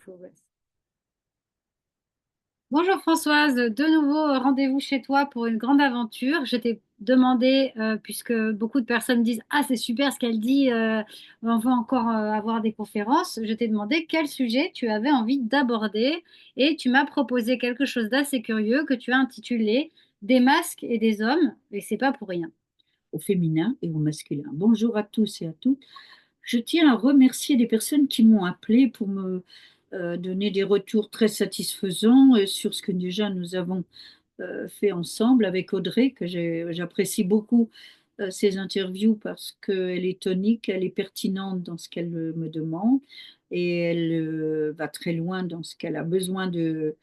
Progress. Bonjour Françoise, de nouveau rendez-vous chez toi pour une grande aventure. Je t'ai demandé, puisque beaucoup de personnes disent ah c'est super ce qu'elle dit, on veut encore avoir des conférences, je t'ai demandé quel sujet tu avais envie d'aborder et tu m'as proposé quelque chose d'assez curieux que tu as intitulé Des masques et des hommes, et c'est pas pour rien. Au féminin et au masculin. Bonjour à tous et à toutes. Je tiens à remercier les personnes qui m'ont appelé pour me donner des retours très satisfaisants sur ce que déjà nous avons fait ensemble avec Audrey, que j'apprécie beaucoup ses interviews parce qu'elle est tonique, elle est pertinente dans ce qu'elle me demande et elle va très loin dans ce qu'elle a besoin de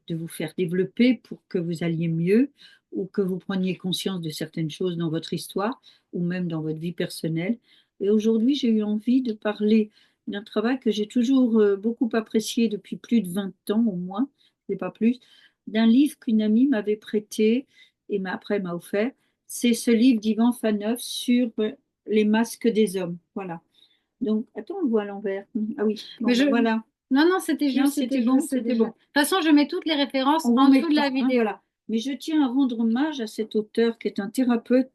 vous faire développer pour que vous alliez mieux ou que vous preniez conscience de certaines choses dans votre histoire ou même dans votre vie personnelle. Et aujourd'hui, j'ai eu envie de parler d'un travail que j'ai toujours beaucoup apprécié depuis plus de 20 ans au moins, c'est pas plus, d'un livre qu'une amie m'avait prêté et après m'a offert. C'est ce livre d'Ivan Faneuf sur les masques des hommes. Voilà. Donc, attends, on le voit à l'envers. Ah oui, bon, Mais je... ben voilà. Non, non, c'était Non, juste, c'était c'était juste, bon, c'était c'était juste. De bon. toute façon, je mets toutes les références On vous en dessous de la mettra, hein, vidéo. voilà. Mais je tiens à rendre hommage à cet auteur qui est un thérapeute,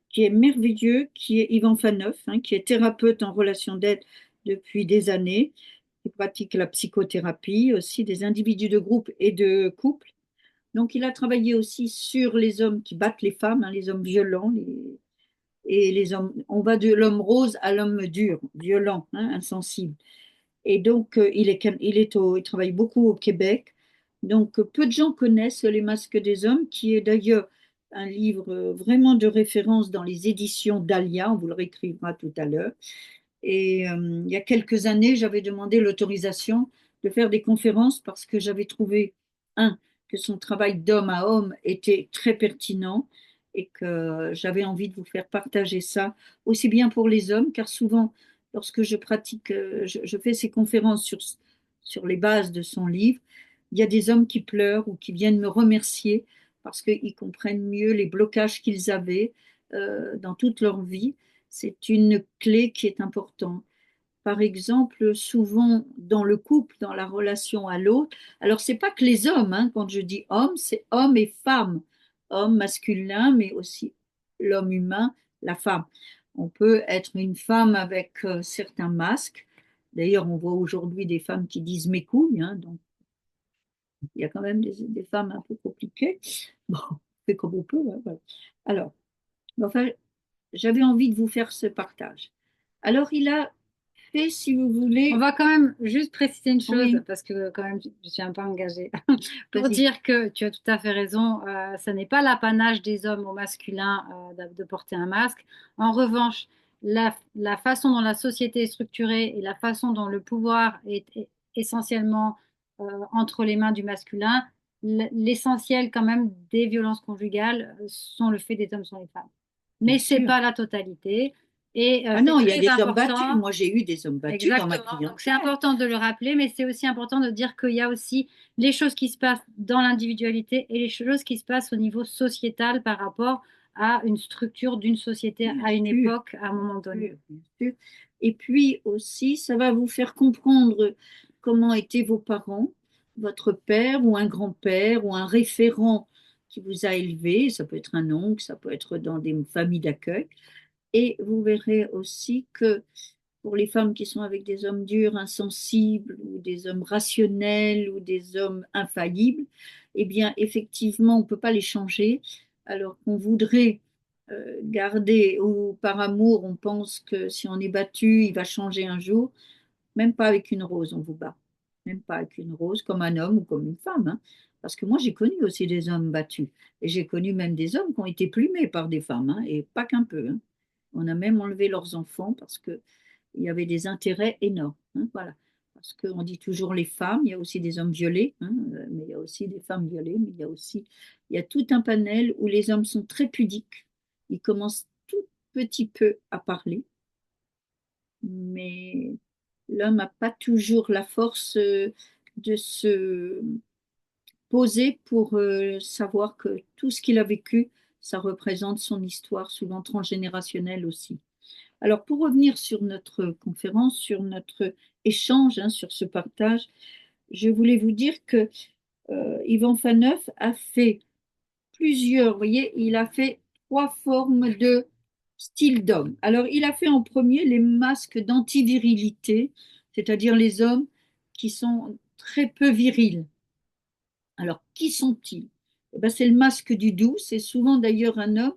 qui est merveilleux, qui est Ivan Faneuf, hein, qui est thérapeute en relation d'aide depuis des années, qui pratique la psychothérapie, aussi des individus de groupe et de couple. Donc, il a travaillé aussi sur les hommes qui battent les femmes, hein, les hommes violents, et les hommes. On va de l'homme rose à l'homme dur, violent, hein, insensible. Et donc, il travaille beaucoup au Québec. Donc, peu de gens connaissent Les Masques des Hommes, qui est d'ailleurs un livre vraiment de référence dans les éditions d'Alia. On vous le réécrira tout à l'heure. Et il y a quelques années, j'avais demandé l'autorisation de faire des conférences parce que j'avais trouvé, que son travail d'homme à homme était très pertinent et que j'avais envie de vous faire partager ça, aussi bien pour les hommes, car souvent, lorsque je pratique, je fais ces conférences sur les bases de son livre, il y a des hommes qui pleurent ou qui viennent me remercier parce qu'ils comprennent mieux les blocages qu'ils avaient dans toute leur vie. C'est une clé qui est importante. Par exemple, souvent dans le couple, dans la relation à l'autre, alors c'est pas que les hommes, hein, quand je dis homme, c'est homme et femme, homme masculin, mais aussi l'homme humain, la femme. On peut être une femme avec certains masques. D'ailleurs, on voit aujourd'hui des femmes qui disent mes couilles, hein, donc il y a quand même des femmes un peu compliquées. Bon, on fait comme on peut, hein, voilà. Alors, enfin, j'avais envie de vous faire ce partage. Alors, il a fait, si vous On voulez, va quand même juste préciser une chose, oui, parce que quand même, je suis un peu engagée, pour vas-y. dire que tu as tout à fait raison, ce n'est pas l'apanage des hommes au masculin de porter un masque. En revanche, la façon dont la société est structurée et la façon dont le pouvoir est essentiellement entre les mains du masculin, l'essentiel quand même des violences conjugales sont le fait des hommes sur les femmes. Bien Mais c'est sûr. pas la totalité. Et Ah c'est non, il y a très des hommes battus. important. Moi, j'ai eu des hommes battus dans ma Exactement. Donc c'est clientèle. important de le rappeler, mais c'est aussi important de dire qu'il y a aussi les choses qui se passent dans l'individualité et les choses qui se passent au niveau sociétal par rapport à une structure d'une société Bien à une sûr, époque, à un moment donné. bien sûr. Et puis aussi, ça va vous faire comprendre comment étaient vos parents, votre père ou un grand-père ou un référent qui vous a élevé. Ça peut être un oncle, ça peut être dans des familles d'accueil. Et vous verrez aussi que pour les femmes qui sont avec des hommes durs, insensibles, ou des hommes rationnels, ou des hommes infaillibles, eh bien, effectivement, on ne peut pas les changer, alors qu'on voudrait garder, ou par amour, on pense que si on est battu, il va changer un jour. Même pas avec une rose, on vous bat. Même pas avec une rose, comme un homme ou comme une femme, hein. Parce que moi, j'ai connu aussi des hommes battus. Et j'ai connu même des hommes qui ont été plumés par des femmes, hein, et pas qu'un peu, hein. On a même enlevé leurs enfants parce qu'il y avait des intérêts énormes, hein, voilà. Parce qu'on dit toujours les femmes, il y a aussi des hommes violés, hein, mais il y a aussi des femmes violées, mais il y a tout un panel où les hommes sont très pudiques. Ils commencent tout petit peu à parler, mais l'homme n'a pas toujours la force de se poser pour savoir que tout ce qu'il a vécu, ça représente son histoire, souvent transgénérationnelle aussi. Alors, pour revenir sur notre conférence, sur notre échange, hein, sur ce partage, je voulais vous dire que Ivan Faneuf a fait plusieurs, vous voyez, il a fait trois formes de style d'homme. Alors, il a fait en premier les masques d'antivirilité, c'est-à-dire les hommes qui sont très peu virils. Alors, qui sont-ils? Eh ben, c'est le masque du doux. C'est souvent d'ailleurs un homme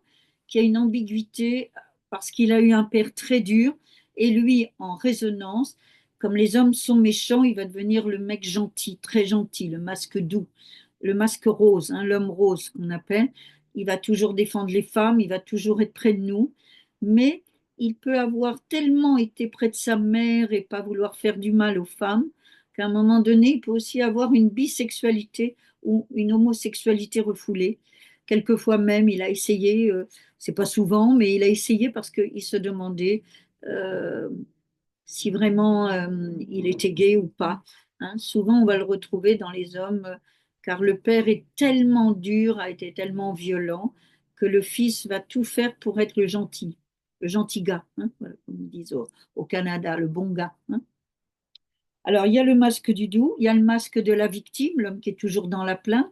qui a une ambiguïté parce qu'il a eu un père très dur. Et lui, en résonance, comme les hommes sont méchants, il va devenir le mec gentil, très gentil, le masque doux, le masque rose, hein, l'homme rose qu'on appelle. Il va toujours défendre les femmes, il va toujours être près de nous. Mais il peut avoir tellement été près de sa mère et pas vouloir faire du mal aux femmes qu'à un moment donné, il peut aussi avoir une bisexualité ou une homosexualité refoulée. Quelquefois même, il a essayé, c'est pas souvent, mais il a essayé parce qu'il se demandait euh, si vraiment il était gay ou pas. Hein. Souvent, on va le retrouver dans les hommes, car le père est tellement dur, a été tellement violent, que le fils va tout faire pour être le gentil gars, hein, voilà, comme ils disent au Canada, le bon gars. Hein. Alors, il y a le masque du doux, il y a le masque de la victime, l'homme qui est toujours dans la plainte,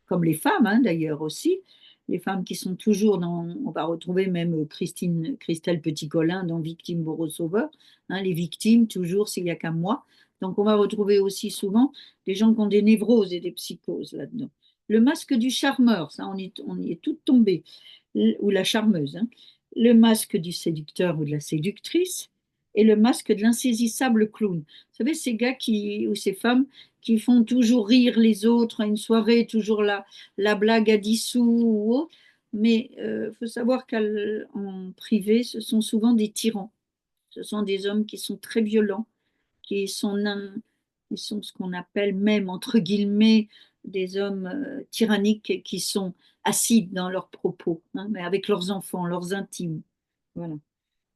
comme les femmes hein, d'ailleurs aussi. Les femmes qui sont toujours dans, on va retrouver même Christelle Petit-Colin dans Victime Bourreau Sauveur, hein, les victimes toujours s'il n'y a qu'à moi. Donc on va retrouver aussi souvent des gens qui ont des névroses et des psychoses là-dedans. Le masque du charmeur, ça on y est toutes tombées, ou la charmeuse. Hein. Le masque du séducteur ou de la séductrice et le masque de l'insaisissable clown. Vous savez, ces gars qui, ou ces femmes qui font toujours rire les autres à une soirée, toujours la blague à 10 sous ou autre. Mais il faut savoir qu'en privé, ce sont souvent des tyrans. Ce sont des hommes qui sont très violents, qui sont ce qu'on appelle même, entre guillemets, des hommes tyranniques qui sont acides dans leurs propos, hein, mais avec leurs enfants, leurs intimes. Voilà.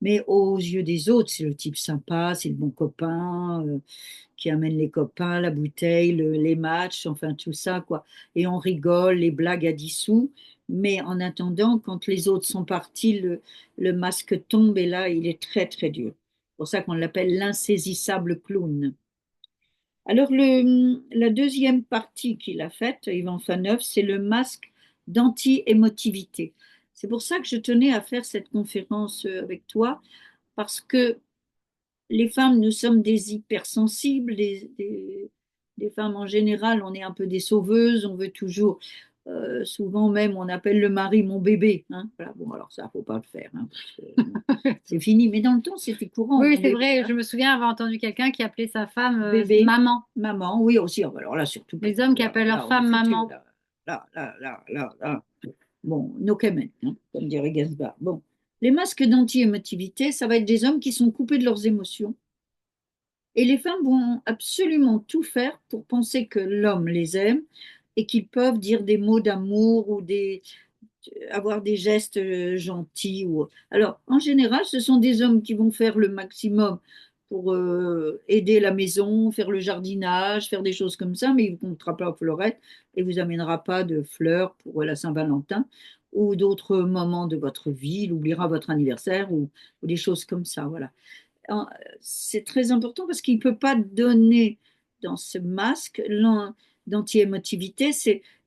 Mais aux yeux des autres, c'est le type sympa, c'est le bon copain qui amène les copains, la bouteille, les matchs, enfin tout ça, quoi. Et on rigole, les blagues à 10 sous. Mais en attendant, quand les autres sont partis, le masque tombe et là, il est très, très dur. C'est pour ça qu'on l'appelle l'insaisissable clown. Alors, la deuxième partie qu'il a faite, Yvan Faneuf, c'est le masque d'anti-émotivité. C'est pour ça que je tenais à faire cette conférence avec toi, parce que les femmes, nous sommes des hypersensibles, des femmes en général, on est un peu des sauveuses, on veut toujours, souvent même, on appelle le mari mon bébé. Hein. Voilà, bon, alors ça, faut pas le faire, hein, parce que, c'est fini. Mais dans le temps, c'était courant, Oui, mon c'est bébé. vrai, Hein. je me souviens avoir entendu quelqu'un qui appelait sa femme Bébé, maman. maman, oui aussi. Ah, bah, alors là, surtout pas. Les hommes qui Là, appellent leur là, on est femme foutu. maman. Là. Bon, no comment, hein, comme dirait Gaspard. Bon, les masques d'anti-émotivité, ça va être des hommes qui sont coupés de leurs émotions. Et les femmes vont absolument tout faire pour penser que l'homme les aime et qu'ils peuvent dire des mots d'amour ou avoir des gestes gentils. Alors, en général, ce sont des hommes qui vont faire le maximum pour aider la maison, faire le jardinage, faire des choses comme ça, mais ils ne vous comptera pas aux fleurettes et vous amènera pas de fleurs pour la Saint-Valentin ou d'autres moments de votre vie. Il oubliera votre anniversaire ou des choses comme ça. Voilà c'est très important parce qu'il ne peut pas donner dans ce masque d'anti-émotivité.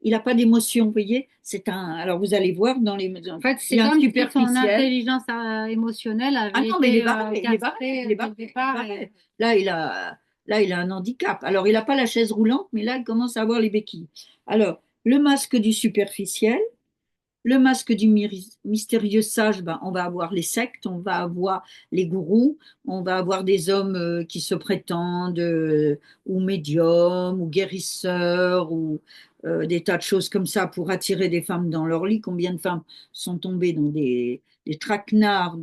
Il n'a pas d'émotion, vous voyez. Alors vous allez voir dans les. En fait, Il c'est est un comme si son superficiel. intelligence émotionnelle Ah avait non, mais il est été barré, il est barré, il castrée est dès barré, le il est départ. barré. Là, il a un handicap. Alors, il n'a pas la chaise roulante, mais là, il commence à avoir les béquilles. Alors, le masque du superficiel, le masque du mystérieux sage, ben, on va avoir les sectes, on va avoir les gourous, on va avoir des hommes qui se prétendent ou médiums ou guérisseurs ou des tas de choses comme ça pour attirer des femmes dans leur lit. Combien de femmes sont tombées dans des traquenards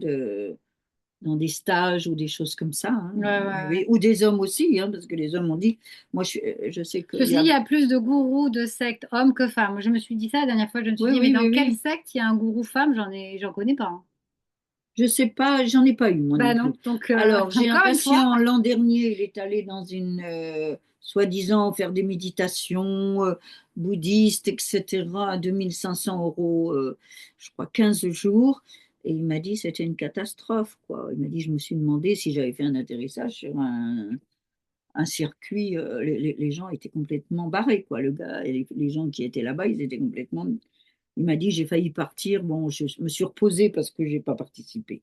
dans des stages ou des choses comme ça. Hein. Ouais, ouais, Oui, ouais. ou des hommes aussi, hein, parce que les hommes ont dit, moi je sais qu'il Ceci y dit, il a. y a plus de gourous de sectes hommes que femmes. Moi, je me suis dit ça la dernière fois. Je me suis Oui, dit, mais oui, dans oui, quelle oui. secte il y a un gourou femme? J'en connais pas. Hein. Je sais pas, j'en ai pas eu moi non Bah non. plus. Donc, Alors, j'ai un encore une fois, patient l'an dernier, il est allé dans une, soi-disant, faire des méditations bouddhistes, etc., à 2 500 € je crois, 15 jours. Et il m'a dit c'était une catastrophe, quoi. Il m'a dit, je me suis demandé si j'avais fait un atterrissage sur un circuit, les gens étaient complètement barrés, quoi. Le gars, et les gens qui étaient là-bas, ils étaient complètement. Il m'a dit, j'ai failli partir. Bon, je me suis reposée parce que j'ai pas participé.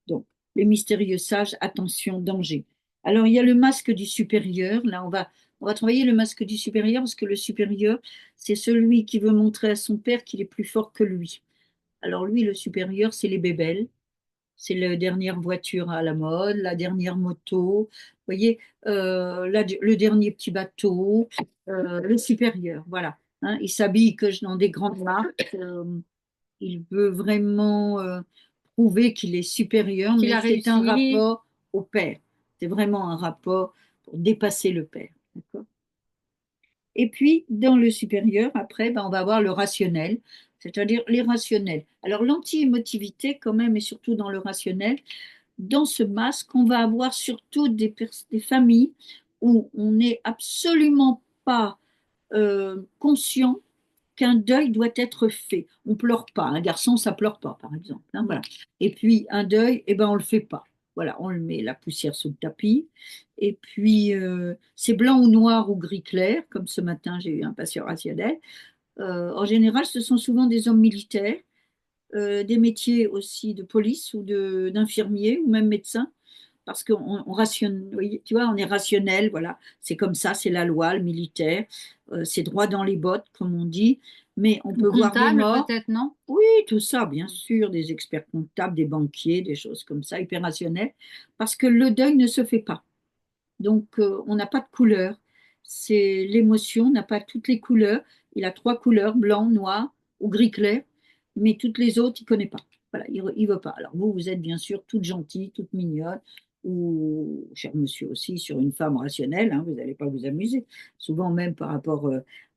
Donc, les mystérieux sages, attention, danger. Alors, il y a le masque du supérieur. Là, on va travailler le masque du supérieur parce que le supérieur, c'est celui qui veut montrer à son père qu'il est plus fort que lui. Alors, lui, le supérieur, c'est les bébelles. C'est la dernière voiture à la mode, la dernière moto, vous voyez, le dernier petit bateau, le supérieur, voilà. Hein, il s'habille que dans des grandes marques. Il veut vraiment prouver qu'il est supérieur, qu'il mais a c'est un réussi. rapport au père. C'est vraiment un rapport pour dépasser le père. D'accord. Et puis, dans le supérieur, après, ben, on va avoir le rationnel, c'est-à-dire les rationnels. Alors, l'anti-émotivité, quand même, et surtout dans le rationnel, dans ce masque, on va avoir surtout des familles où on n'est absolument pas conscient qu'un deuil doit être fait. On pleure pas. Un garçon, ça pleure pas, par exemple. Hein, voilà. Et puis, un deuil, eh ben, on le fait pas. Voilà, on le met la poussière sous le tapis. Et puis, c'est blanc ou noir ou gris clair, comme ce matin, j'ai eu un patient rationnel. En général, ce sont souvent des hommes militaires, des métiers aussi de police ou d'infirmiers ou même médecins parce qu'on rationne, oui, tu vois, on est rationnel, voilà, c'est comme ça, c'est la loi, le militaire, c'est droit dans les bottes, comme on dit, mais on Ou peut voir des comptable, morts, peut-être, non? oui, tout ça, bien sûr, des experts comptables, des banquiers, des choses comme ça, hyper rationnels, parce que le deuil ne se fait pas. Donc, on n'a pas de couleur. C'est l'émotion n'a pas toutes les couleurs. Il a trois couleurs, blanc, noir ou gris clair, mais toutes les autres, il ne connaît pas. Voilà, il ne veut pas. Alors, vous êtes bien sûr toute gentille, toute mignonne, ou, cher monsieur aussi, sur une femme rationnelle, hein, vous n'allez pas vous amuser. Souvent, même par rapport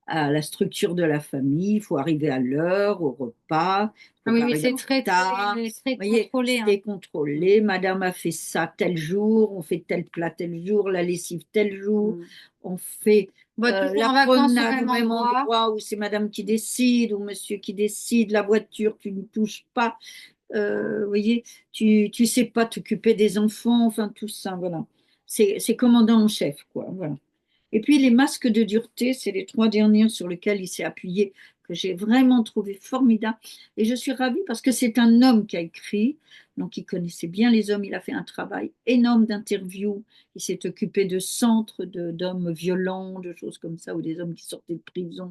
à la structure de la famille, il faut arriver à l'heure, au repas, il Ah ne faut oui, pas oui, arriver c'est en très, retard. très, très Vous voyez, contrôlé, hein. c'est contrôlé. Madame a fait ça tel jour, on fait tel plat tel jour, la lessive tel jour, Mm. on fait Bah, toujours la en vacances au promenade au même même endroit. endroit où c'est madame qui décide ou monsieur qui décide, la voiture, tu ne touches pas. Vous voyez, tu sais pas t'occuper des enfants, enfin tout ça, voilà. C'est commandant en chef, quoi, voilà. Et puis les masques de dureté, c'est les trois dernières sur lesquelles il s'est appuyé, que j'ai vraiment trouvé formidable. Et je suis ravie parce que c'est un homme qui a écrit, donc il connaissait bien les hommes, il a fait un travail énorme d'interviews, il s'est occupé de centres d'hommes violents, de choses comme ça, ou des hommes qui sortaient de prison.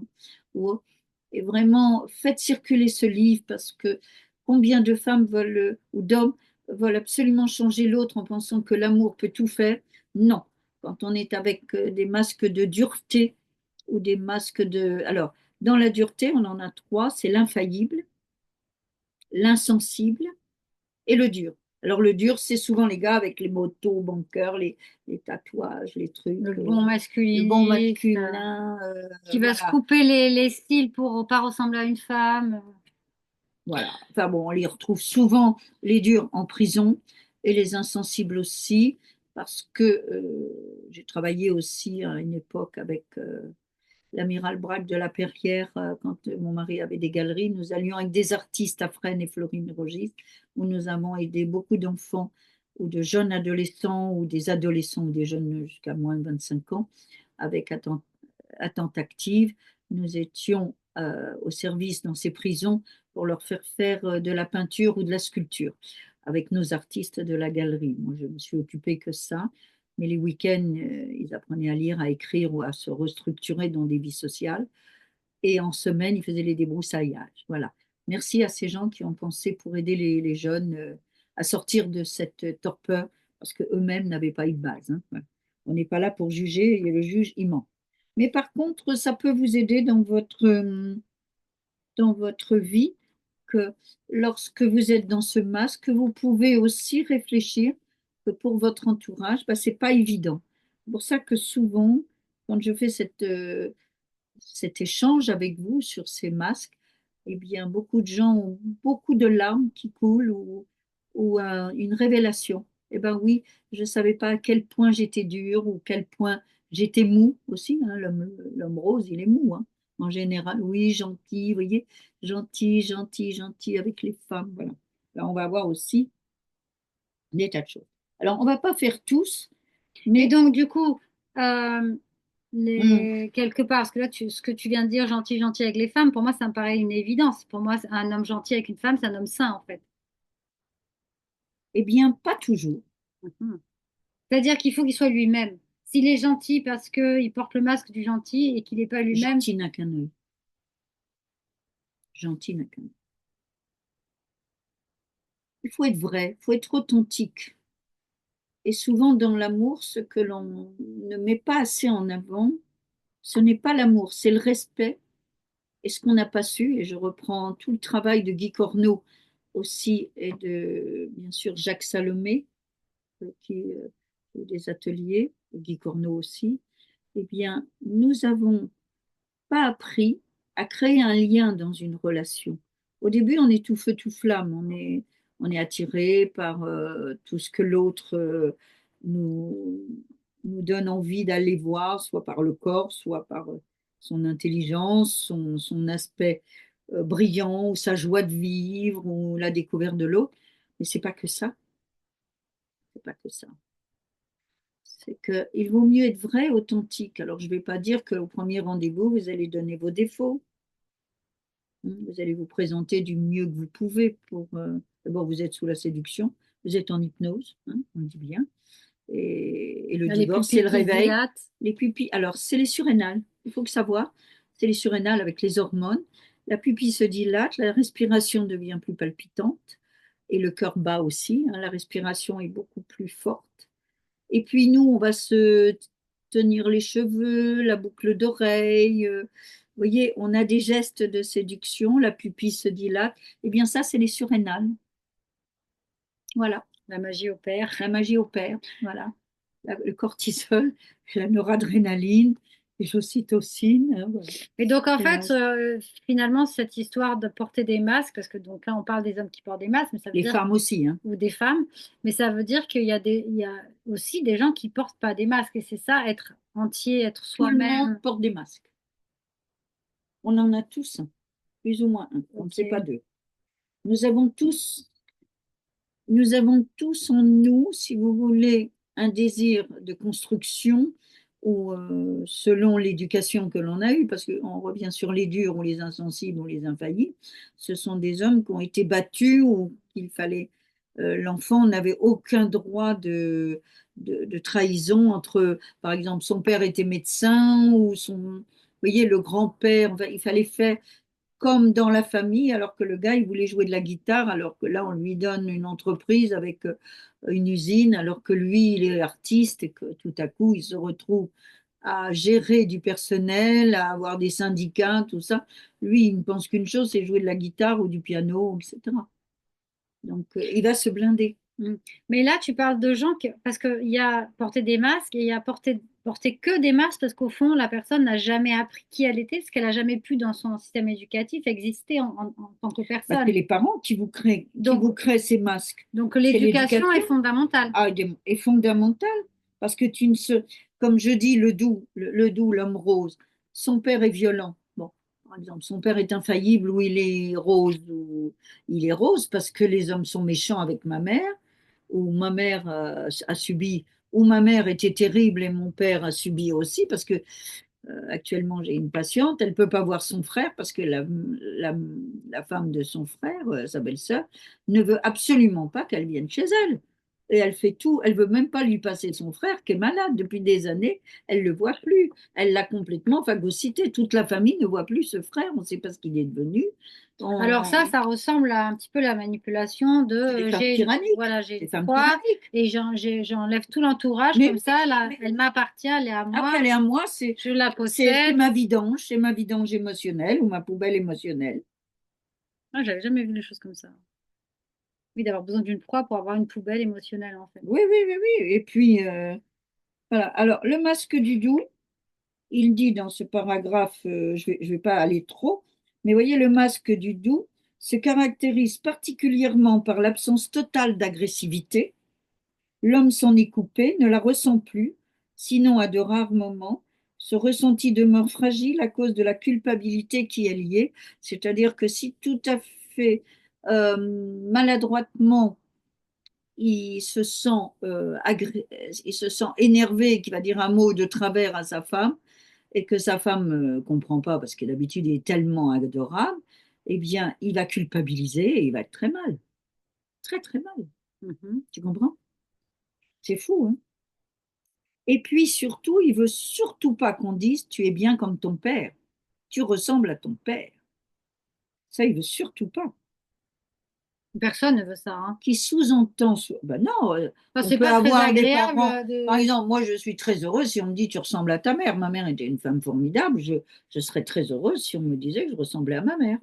Et vraiment, faites circuler ce livre parce que combien de femmes veulent, ou d'hommes veulent absolument changer l'autre en pensant que l'amour peut tout faire. Non, quand on est avec des masques de dureté ou des masques de. Alors, dans la dureté, on en a trois, c'est l'infaillible, l'insensible et le dur. Alors, le dur, c'est souvent les gars avec les motos, bon cœur, les tatouages, les Le trucs, bon le bon masculiniste, masculin, qui va se voilà. couper les styles pour pas ressembler à une femme. Voilà. Enfin bon, on les retrouve souvent, les durs, en prison et les insensibles aussi, parce que j'ai travaillé aussi à une époque avec l'amiral Braque de la Perrière, quand mon mari avait des galeries, nous allions avec des artistes à Fresnes et Florine Rogis, où nous avons aidé beaucoup d'enfants ou de jeunes adolescents ou des adolescents ou des jeunes jusqu'à moins de 25 ans avec attente active. Nous étions au service dans ces prisons pour leur faire faire de la peinture ou de la sculpture avec nos artistes de la galerie. Moi, je me suis occupée que ça. Mais les week-ends, ils apprenaient à lire, à écrire ou à se restructurer dans des vies sociales. Et en semaine, ils faisaient les débrousaillages. Voilà. Merci à ces gens qui ont pensé pour aider les jeunes à sortir de cette torpeur parce qu'eux-mêmes n'avaient pas eu de base. Hein. Voilà. On n'est pas là pour juger et le juge, il ment. Mais par contre, ça peut vous aider dans votre vie que lorsque vous êtes dans ce masque, vous pouvez aussi réfléchir que pour votre entourage, ben, ce n'est pas évident. C'est pour ça que souvent, quand je fais cet échange avec vous sur ces masques, eh bien, beaucoup de gens ont beaucoup de larmes qui coulent ou une révélation. Eh bien oui, je ne savais pas à quel point j'étais dure ou quel point j'étais mou aussi. Hein, l'homme rose, il est mou. Hein, en général, oui, gentil, vous voyez, gentil, gentil, gentil avec les femmes. Voilà. Là, on va voir aussi des tas de choses. Alors, on ne va pas faire tous, Et mais donc, du coup, Euh, Hmm. quelque part, parce que là, ce que tu viens de dire, gentil, gentil avec les femmes, pour moi, ça me paraît une évidence. Pour moi, un homme gentil avec une femme, c'est un homme sain, en fait. Eh bien, pas toujours. Mhm. C'est-à-dire qu'il faut qu'il soit lui-même. S'il est gentil parce qu'il porte le masque du gentil et qu'il n'est pas lui-même, Gentil n'a qu'un œil. Gentil n'a qu'un œil. Il faut être vrai, il faut être authentique. Et souvent dans l'amour, ce que l'on ne met pas assez en avant, ce n'est pas l'amour, c'est le respect. Et ce qu'on n'a pas su, et je reprends tout le travail de Guy Corneau aussi, et de bien sûr Jacques Salomé, qui fait des ateliers, et Guy Corneau aussi, eh bien, nous avons pas appris à créer un lien dans une relation. Au début, on est tout feu, tout flamme, on est attiré par tout ce que l'autre nous, nous donne envie d'aller voir, soit par le corps, soit par son intelligence, son aspect brillant, ou sa joie de vivre, ou la découverte de l'autre. Mais c'est pas que ça, c'est pas que ça. C'est qu'il vaut mieux être vrai, authentique. Alors, je ne vais pas dire qu'au premier rendez-vous, vous allez donner vos défauts. Vous allez vous présenter du mieux que vous pouvez pour. D'abord, vous êtes sous la séduction, vous êtes en hypnose, hein, on dit bien. Et le les divorce, c'est pupilles le qui se réveil. dilatent. Les pupilles, alors, c'est les surrénales. Il faut que savoir, c'est les surrénales avec les hormones. La pupille se dilate, la respiration devient plus palpitante et le cœur bat aussi, hein, la respiration est beaucoup plus forte. Et puis nous, on va se tenir les cheveux, la boucle d'oreille. Vous voyez, on a des gestes de séduction, la pupille se dilate. Eh bien, ça, c'est les surrénales. Voilà, La magie opère. la magie opère. Voilà, le cortisol, la noradrénaline, les ocytocine. Hein, voilà. Et donc, en Euh, fait, finalement, cette histoire de porter des masques, parce que donc là, on parle des hommes qui portent des masques, mais ça veut les dire, femmes aussi. Hein. ou des femmes, mais ça veut dire il y a aussi des gens qui portent pas des masques. Et c'est ça, être entier, être Tout le monde soi-même. porte des masques. On en a tous un, plus ou moins un. On ne sait pas Ok. deux. Nous avons tous Nous avons tous en nous, si vous voulez, un désir de construction ou selon l'éducation que l'on a eue, parce qu'on revient sur les durs ou les insensibles ou les infaillibles, ce sont des hommes qui ont été battus ou qu'il fallait, l'enfant n'avait aucun droit de trahison entre, par exemple, son père était médecin ou vous voyez, le grand-père, enfin, il fallait faire comme dans la famille, alors que le gars, il voulait jouer de la guitare, alors que là, on lui donne une entreprise avec une usine, alors que lui, il est artiste et que tout à coup, il se retrouve à gérer du personnel, à avoir des syndicats, tout ça. Lui, il ne pense qu'une chose, c'est jouer de la guitare ou du piano, etc. Donc, il va se blinder. Mm. Mais là, tu parles de gens qui, parce qu'il y a porter des masques et il y a porter que des masques parce qu'au fond, la personne n'a jamais appris qui elle était, parce qu'elle n'a jamais pu, dans son système éducatif, exister en tant que Bah, c'est personne. les parents qui Donc, vous créent ces masques. C'est l'éducation est l'éducation. fondamentale. Est fondamental parce que tu ne se, comme je dis, le doux, l'homme rose, son père est violent. Bon, par exemple, son père est infaillible ou il est rose parce que les hommes sont méchants avec ma mère, ou ma mère a subi, ou ma mère était terrible et mon père a subi aussi parce que actuellement, j'ai une patiente, elle ne peut pas voir son frère parce que la femme de son frère, sa belle-sœur, ne veut absolument pas qu'elle vienne chez elle. Et elle fait tout, elle veut même pas lui passer son frère qui est malade depuis des années, elle le voit plus. Elle l'a complètement phagocyté. Toute la famille ne voit plus ce frère, on ne sait pas ce qu'il est devenu. Alors On- ça ressemble à un petit peu la manipulation de C'est des femmes tyranniques, voilà, j'ai des une femmes proie tyranniques. et j'enlève tout l'entourage Mais comme oui, ça, là, mais elle m'appartient, elle est à après, moi, elle est à moi, je la c'est possède. c'est ma vidange émotionnelle ou ma poubelle émotionnelle. Ah, j'avais jamais vu les choses comme ça. Oui, d'avoir besoin d'une proie pour avoir une poubelle émotionnelle, en fait. Oui, oui, oui, oui. Et puis, voilà. Alors, le masque du doux, il dit dans ce paragraphe, je vais pas aller trop, mais voyez, le masque du doux se caractérise particulièrement par l'absence totale d'agressivité. L'homme s'en est coupé, ne la ressent plus, sinon à de rares moments. Ce ressenti demeure fragile à cause de la culpabilité qui est liée. C'est-à-dire que si tout à fait maladroitement il se sent énervé, qu'il va dire un mot de travers à sa femme, et que sa femme ne comprend pas parce que d'habitude il est tellement adorable, eh bien, il va culpabiliser et il va être très mal, très très mal. Mhm. Tu comprends? C'est fou, hein? Et puis surtout, il veut surtout pas qu'on dise tu es bien comme ton père, tu ressembles à ton père. Ça, il veut surtout pas. Personne ne veut ça, hein. Qui sous-entend, ben non, Enfin, on c'est peut pas très avoir des agréable parents. Par de. exemple, moi, je suis très heureuse si on me dit tu ressembles à ta mère. Ma mère était une femme formidable. Je serais très heureuse si on me disait que je ressemblais à ma mère.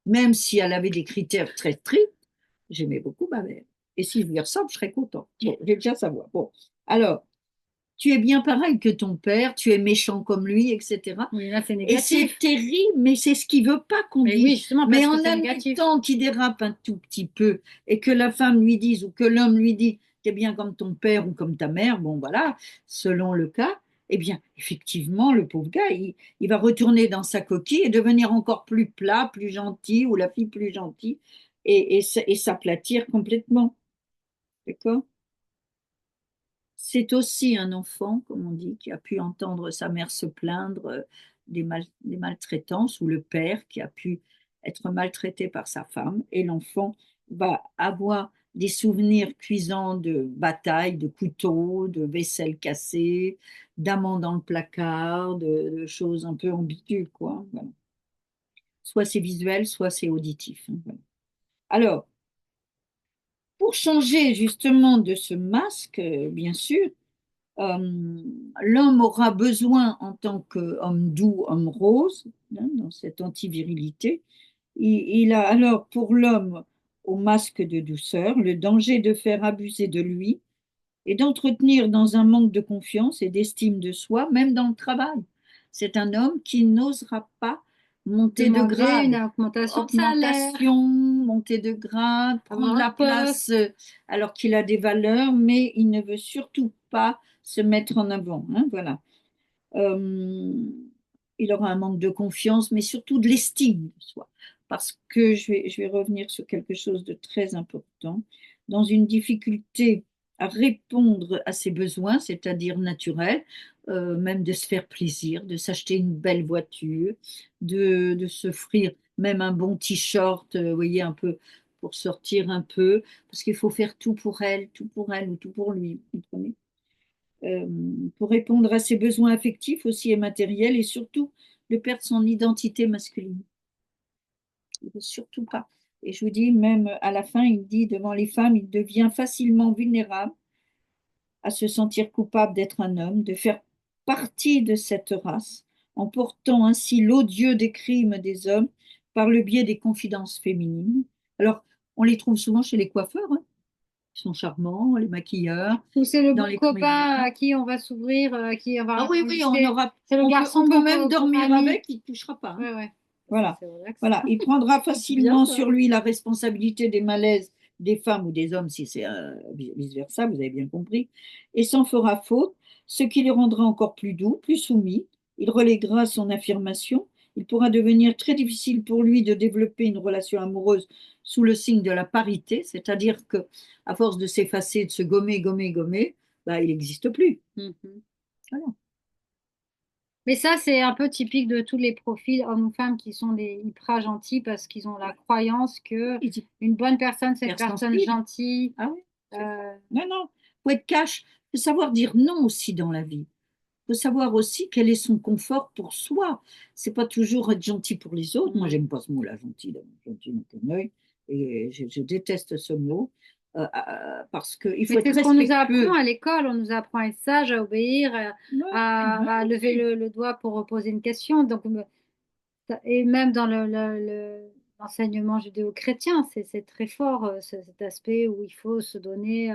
Même si elle avait des critères très stricts, j'aimais beaucoup ma mère. Et si je lui ressemble, je serais content. Bon, j'ai déjà savoir. Bon, alors, tu es bien pareil que ton père, tu es méchant comme lui, etc. Oui, là, c'est Et c'est négatif. terrible, mais c'est ce qu'il veut pas qu'on Mais oui, dise. justement, Mais parce que en c'est négatif. admettant qu'il dérape un tout petit peu et que la femme lui dise ou que l'homme lui dit, t'es bien comme ton père ou comme ta mère, bon voilà, selon le cas, eh bien, effectivement, le pauvre gars, il va retourner dans sa coquille et devenir encore plus plat, plus gentil, ou la fille plus gentille, et s'aplatir complètement. D'accord? C'est aussi un enfant, comme on dit, qui a pu entendre sa mère se plaindre des maltraitances, ou le père qui a pu être maltraité par sa femme. Et l'enfant va avoir des souvenirs cuisants de batailles, de couteaux, de vaisselle cassée, d'amants dans le placard, de choses un peu ambiguës, quoi. Voilà. Soit c'est visuel, soit c'est auditif, hein, voilà. Alors, pour changer justement de ce masque, bien sûr, euh, l'homme aura besoin, en tant qu'homme doux, homme rose, hein, dans cette antivirilité, il a alors pour l'homme au masque de douceur le danger de faire abuser de lui et d'entretenir dans un manque de confiance et d'estime de soi, même dans le travail. C'est un homme qui n'osera pas monter de Demander une grade, augmentation de salaire, augmentation, monter de grade, avoir prendre un la place, poste. alors qu'il a des valeurs, mais il ne veut surtout pas se mettre en avant, hein, voilà. Euh, il aura un manque de confiance, mais surtout de l'estime de soi. Parce que je vais revenir sur quelque chose de très important. Dans une difficulté à répondre à ses besoins, c'est-à-dire naturels, même de se faire plaisir, de s'acheter une belle voiture, de s'offrir même un bon t-shirt, vous voyez, un peu pour sortir un peu, parce qu'il faut faire tout pour elle ou tout pour lui, vous comprenez? euh, pour répondre à ses besoins affectifs aussi et matériels, et surtout de perdre son identité masculine. Il ne veut surtout pas. Et je vous dis, même à la fin, il dit devant les femmes, il devient facilement vulnérable à se sentir coupable d'être un homme, de faire partie de cette race, en portant ainsi l'odieux des crimes des hommes par le biais des confidences féminines. Alors, on les trouve souvent chez les coiffeurs, hein. Ils sont charmants, les maquilleurs, Ou c'est le dans bon les comédies. copain à qui on va s'ouvrir, à qui on va Ah oui, oui, on raconter. aura, C'est le on garçon peut même bon dormir ami. avec, il ne touchera pas, hein. Ouais, ouais. Voilà. C'est relax. Voilà. Il prendra C'est bien facilement ça. sur lui la responsabilité des malaises des femmes ou des hommes, si c'est vice-versa, vous avez bien compris, et s'en fera faute, ce qui le rendra encore plus doux, plus soumis. Il reléguera son affirmation. Il pourra devenir très difficile pour lui de développer une relation amoureuse sous le signe de la parité, c'est-à-dire que à force de s'effacer, de se gommer, gommer, gommer, bah, il n'existe plus. Mhm. Voilà. Mais ça, c'est un peu typique de tous les profils hommes ou femmes qui sont des hyper gentils parce qu'ils ont la croyance que Il dit une bonne personne, c'est une personne hypersensible. gentille. Ah oui. Euh, Non, non. Faut être cash. Faut savoir dire non aussi dans la vie. Faut savoir aussi quel est son confort pour soi. C'est pas toujours être gentil pour les autres. Moi, mm. j'aime pas ce mot-là, gentil, gentil dans ton œil. Et je déteste ce mot parce qu'il faut Mais être c'est ce qu'on nous apprend respectueux. à l'école. On nous apprend à être sage, à obéir, Ouais, ouais, à lever ouais. le doigt pour poser une question. Donc, et même dans l'enseignement judéo-chrétien, c'est très fort, cet aspect où il faut se donner,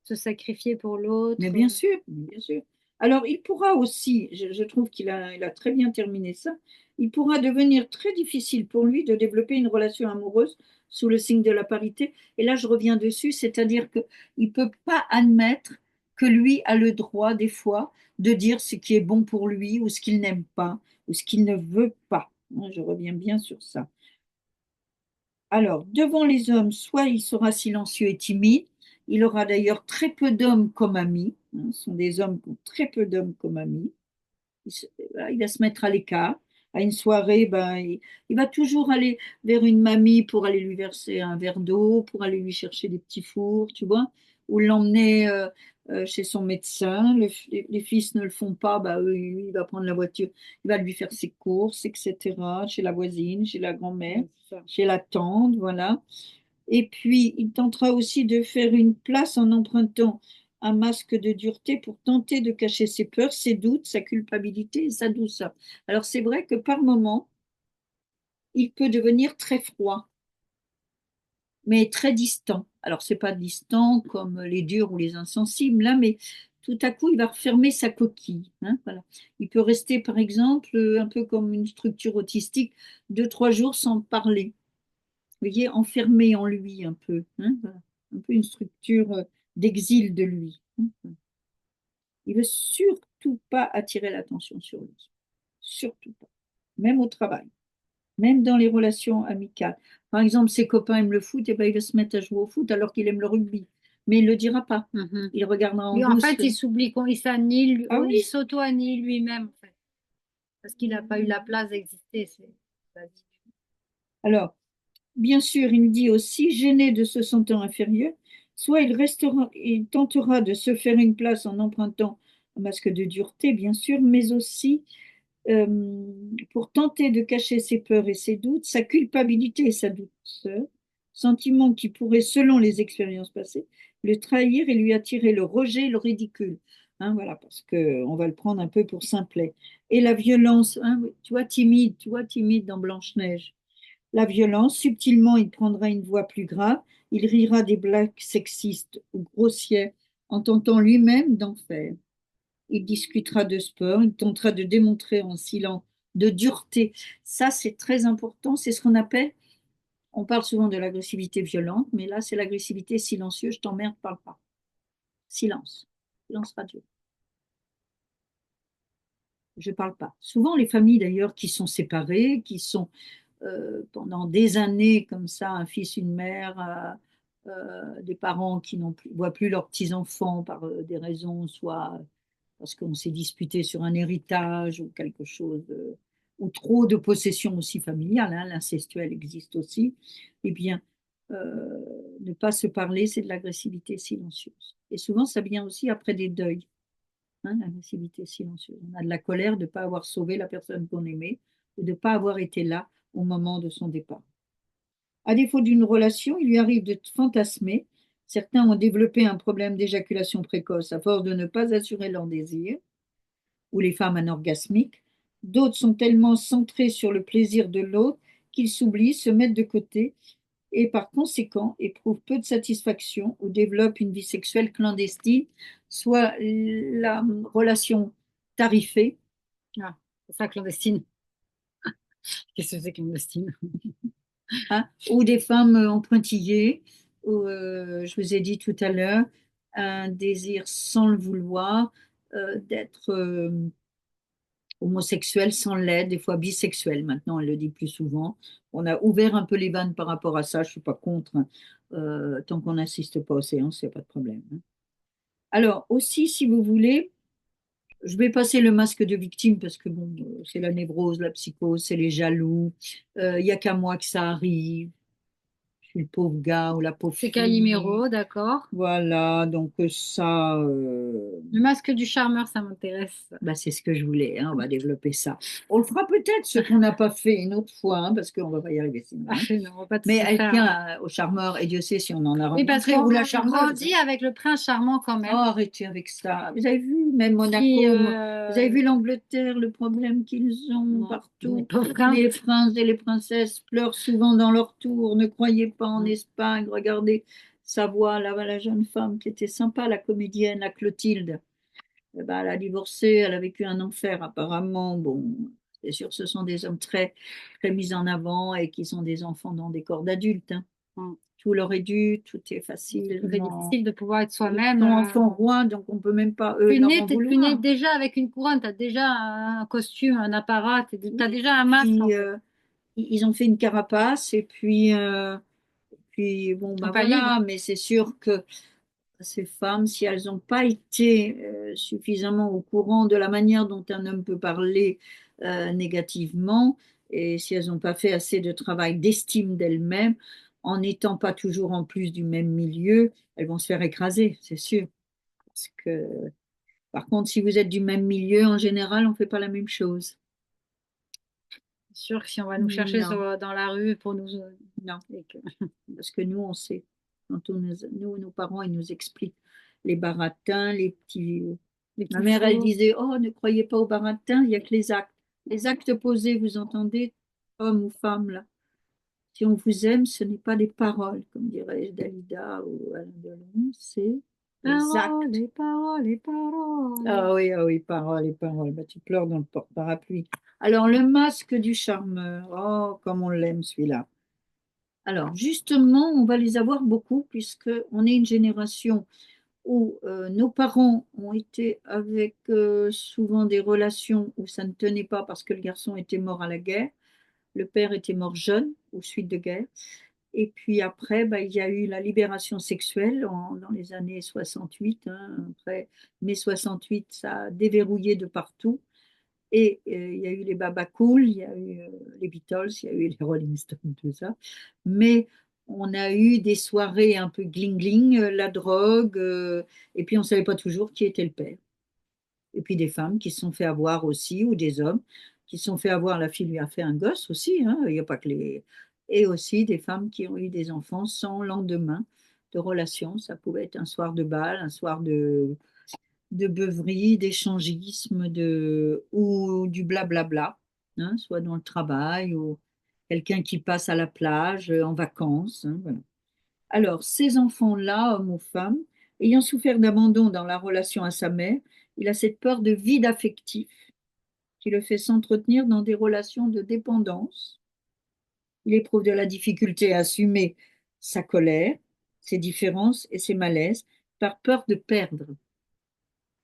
se sacrifier pour Mais l'autre. bien sûr, bien sûr. Alors, il pourra aussi, je trouve il a très bien terminé ça, il pourra devenir très difficile pour lui de développer une relation amoureuse sous le signe de la parité. Et là, je reviens dessus, c'est-à-dire qu'il ne peut pas admettre que lui a le droit, des fois, de dire ce qui est bon pour lui ou ce qu'il n'aime pas ou ce qu'il ne veut pas. Moi, je reviens bien sur ça. Alors, devant les hommes, soit il sera silencieux et timide, Il aura d'ailleurs très peu d'hommes comme amis, hein. Ce sont des hommes qui ont très peu d'hommes comme amis. Voilà, il va se mettre à l'écart. À une soirée, ben, il va toujours aller vers une mamie pour aller lui verser un verre d'eau, pour aller lui chercher des petits fours, tu vois, ou l'emmener chez son médecin. Les fils ne le font pas, ben, il va prendre la voiture, il va lui faire ses courses, etc., chez la voisine, chez la grand-mère, Ouais, c'est ça. chez la tante, voilà. Et puis, il tentera aussi de faire une place en empruntant un masque de dureté pour tenter de cacher ses peurs, ses doutes, sa culpabilité et sa douceur. Alors, c'est vrai que par moments, il peut devenir très froid, mais très distant. Alors, c'est pas distant comme les durs ou les insensibles, là, mais tout à coup, il va refermer sa coquille, hein, voilà. Il peut rester, par exemple, un peu comme une structure autistique, 2, 3 jours sans parler. Vous voyez, enfermé en lui un peu, hein, voilà. Un peu une structure d'exil de lui, hein. Il veut surtout pas attirer l'attention sur lui, surtout pas, même au travail, même dans les relations amicales. Par exemple, ses copains aiment le foot, et ben il va se mettre à jouer au foot alors qu'il aime le rugby, mais il le dira pas. Mhm. Il regardera en Lui, en douce. fait, il s'oublie, il s'annule, Ah il oui. s'auto-annule lui-même, en fait, parce qu'il n'a pas eu la place d'exister. Alors, bien sûr, il dit aussi, gêné de se sentir inférieur, soit il tentera de se faire une place en empruntant un masque de dureté, bien sûr, mais aussi pour tenter de cacher ses peurs et ses doutes, sa culpabilité et sa douceur, sentiments qui pourraient, selon les expériences passées, le trahir et lui attirer le rejet et le ridicule. Hein, voilà, parce qu'on va le prendre un peu pour simplet. Et la violence, hein, oui, tu vois, timide dans Blanche-Neige. La violence, subtilement, il prendra une voix plus grave, il rira des blagues sexistes ou grossières en tentant lui-même d'en faire. Il discutera de sport, il tentera de démontrer en silence de dureté. Ça, c'est très important, c'est ce qu'on appelle, on parle souvent de l'agressivité violente, mais là, c'est l'agressivité silencieuse, je t'emmerde, parle pas. Silence, silence radio. Je parle pas. Souvent, les familles d'ailleurs qui sont séparées, qui sont pendant des années comme ça, un fils, une mère, des parents qui n'ont plus, voient plus leurs petits-enfants par des raisons, soit parce qu'on s'est disputé sur un héritage ou quelque chose, ou trop de possession aussi familiale, hein, l'incestuel existe aussi, eh bien, ne pas se parler, c'est de l'agressivité silencieuse. Et souvent, ça vient aussi après des deuils, hein, l'agressivité silencieuse. On a de la colère de ne pas avoir sauvé la personne qu'on aimait ou de ne pas avoir été là au moment de son départ. À défaut d'une relation, il lui arrive de fantasmer. Certains ont développé un problème d'éjaculation précoce à force de ne pas assurer leur désir, ou les femmes anorgasmiques. D'autres sont tellement centrés sur le plaisir de l'autre qu'ils s'oublient, se mettent de côté et par conséquent éprouvent peu de satisfaction ou développent une vie sexuelle clandestine, soit la relation tarifée, Ah, c'est ça, clandestine. Qu'est-ce que c'est clandestine? hein, ou des femmes en pointillés, ou, je vous ai dit tout à l'heure, un désir sans le vouloir, d'être homosexuel sans l'aide, des fois bisexuel. Maintenant, elle le dit plus souvent. On a ouvert un peu les vannes par rapport à ça. Je ne suis pas contre, hein. Tant qu'on n'assiste pas aux séances, il n'y a pas de problème, hein. Alors, aussi, si vous voulez, je vais passer le masque de victime parce que bon, c'est la névrose, la psychose, c'est les jaloux. Il n'y a qu'à moi que ça arrive. Je suis le pauvre gars ou la pauvre C'est fille. Calimero, d'accord. Voilà, donc ça, Le masque du charmeur, ça m'intéresse. bah, c'est ce que je voulais, hein, on va développer ça. On le fera peut-être ce qu'on n'a pas fait une autre fois, hein, parce qu'on ne va pas y arriver sinon, Ah, hein. non, on va pas tous Mais le elle faire. tient au charmeur, et Dieu sait si on en a Oui, parce rencontré, qu'on ou la on charmeuse, grandit hein. avec le prince charmant quand Oh, même. arrêtez avec ça. Vous avez vu, même Qui, Monaco, vous avez vu l'Angleterre, le problème qu'ils ont non, les partout. pauvres princes. Les princes et les princesses pleurent souvent dans leur tour. Ne croyez pas en Mm. Espagne. Regardez Savoie, là, la jeune femme qui était sympa, la comédienne, la Clotilde. Eh ben, elle a divorcé, elle a vécu un enfer apparemment. Bon, c'est sûr, ce sont des hommes très, très mis en avant et qui sont des enfants dans des corps d'adultes, hein. Mm. Tout leur est dû, tout est C'est très facilement. difficile de pouvoir être Ils soi-même. sont enfants rois, donc on peut même pas, eux, Tu leur nais, en tu nais vouloir. déjà avec une couronne, tu as déjà un costume, un apparat, tu as Oui, déjà un masque en puis fait. ils ont fait une carapace et puis bon, Ils sont ben pas libres. voilà, mais c'est sûr que ces femmes, si elles n'ont pas été suffisamment au courant de la manière dont un homme peut parler négativement, et si elles n'ont pas fait assez de travail d'estime d'elles-mêmes, en n'étant pas toujours en plus du même milieu, elles vont se faire écraser, c'est sûr. Parce que, par contre, si vous êtes du même milieu, en général, on ne fait pas la même chose. C'est sûr que si on va nous chercher Non, dans la rue pour nous... non. et que- Parce que nous, on sait. Quand nous, nos parents, ils nous expliquent les baratins, les petits. les Ma petits mère, elle faux. disait, oh, ne croyez pas aux baratins, il n'y a que les actes. Les actes posés, vous entendez, homme ou femme, là. Si on vous aime, ce n'est pas des paroles, comme dirait Dalida ou Alain Delon, c'est des actes. Paroles, paroles, paroles. Ah oui, paroles et paroles. Bah, tu pleures dans le porte-parapluie. Alors, le masque du charmeur, oh, comme on l'aime, celui-là. Alors, justement, on va les avoir beaucoup puisque on est une génération où nos parents ont été avec souvent des relations où ça ne tenait pas parce que le garçon était mort à la guerre, le père était mort jeune aux suites de guerre. Et puis après, bah, il y a eu la libération sexuelle dans les années 68. Hein. Après mai 68, ça a déverrouillé de partout. Et il y a eu les Baba Cool, il y a eu les Beatles, il y a eu les Rolling Stones, tout ça. Mais on a eu des soirées un peu gling-gling, la drogue, et puis on ne savait pas toujours qui était le père. Et puis des femmes qui se sont fait avoir aussi, ou des hommes qui se sont fait avoir, la fille lui a fait un gosse aussi, hein, il n'y a pas que les... Et aussi des femmes qui ont eu des enfants sans lendemain de relation. Ça pouvait être un soir de bal, un soir de beuverie, d'échangisme, ou du blablabla, hein, soit dans le travail ou quelqu'un qui passe à la plage en vacances. Hein, voilà. Alors, ces enfants-là, hommes ou femmes, ayant souffert d'abandon dans la relation à sa mère, il a cette peur de vide affectif qui le fait s'entretenir dans des relations de dépendance. Il éprouve de la difficulté à assumer sa colère, ses différences et ses malaises par peur de perdre.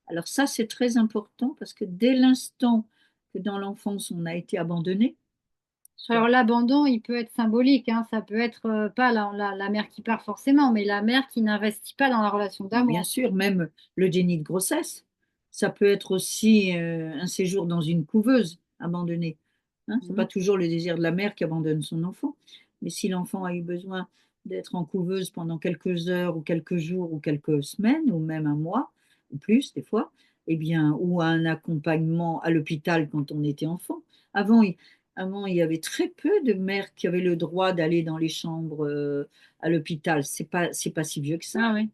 Alors ça, c'est très important parce que dès l'instant que dans l'enfance, on a été abandonné, Alors soit l'abandon, il peut être symbolique, hein. Ça peut être pas la mère qui part forcément, mais la mère qui n'investit pas dans la relation bien d'amour. sûr, même le déni de grossesse, ça peut être aussi un séjour dans une couveuse abandonnée. Hein, c'est pas Mhm. toujours le désir de la mère qui abandonne son enfant, mais si l'enfant a eu besoin d'être en couveuse pendant quelques heures ou quelques jours ou quelques semaines ou même un mois ou plus des fois, eh bien, ou un accompagnement à l'hôpital quand on était enfant. Avant, avant, il y avait très peu de mères qui avaient le droit d'aller dans les chambres à l'hôpital. C'est pas si vieux que ça. Ah oui.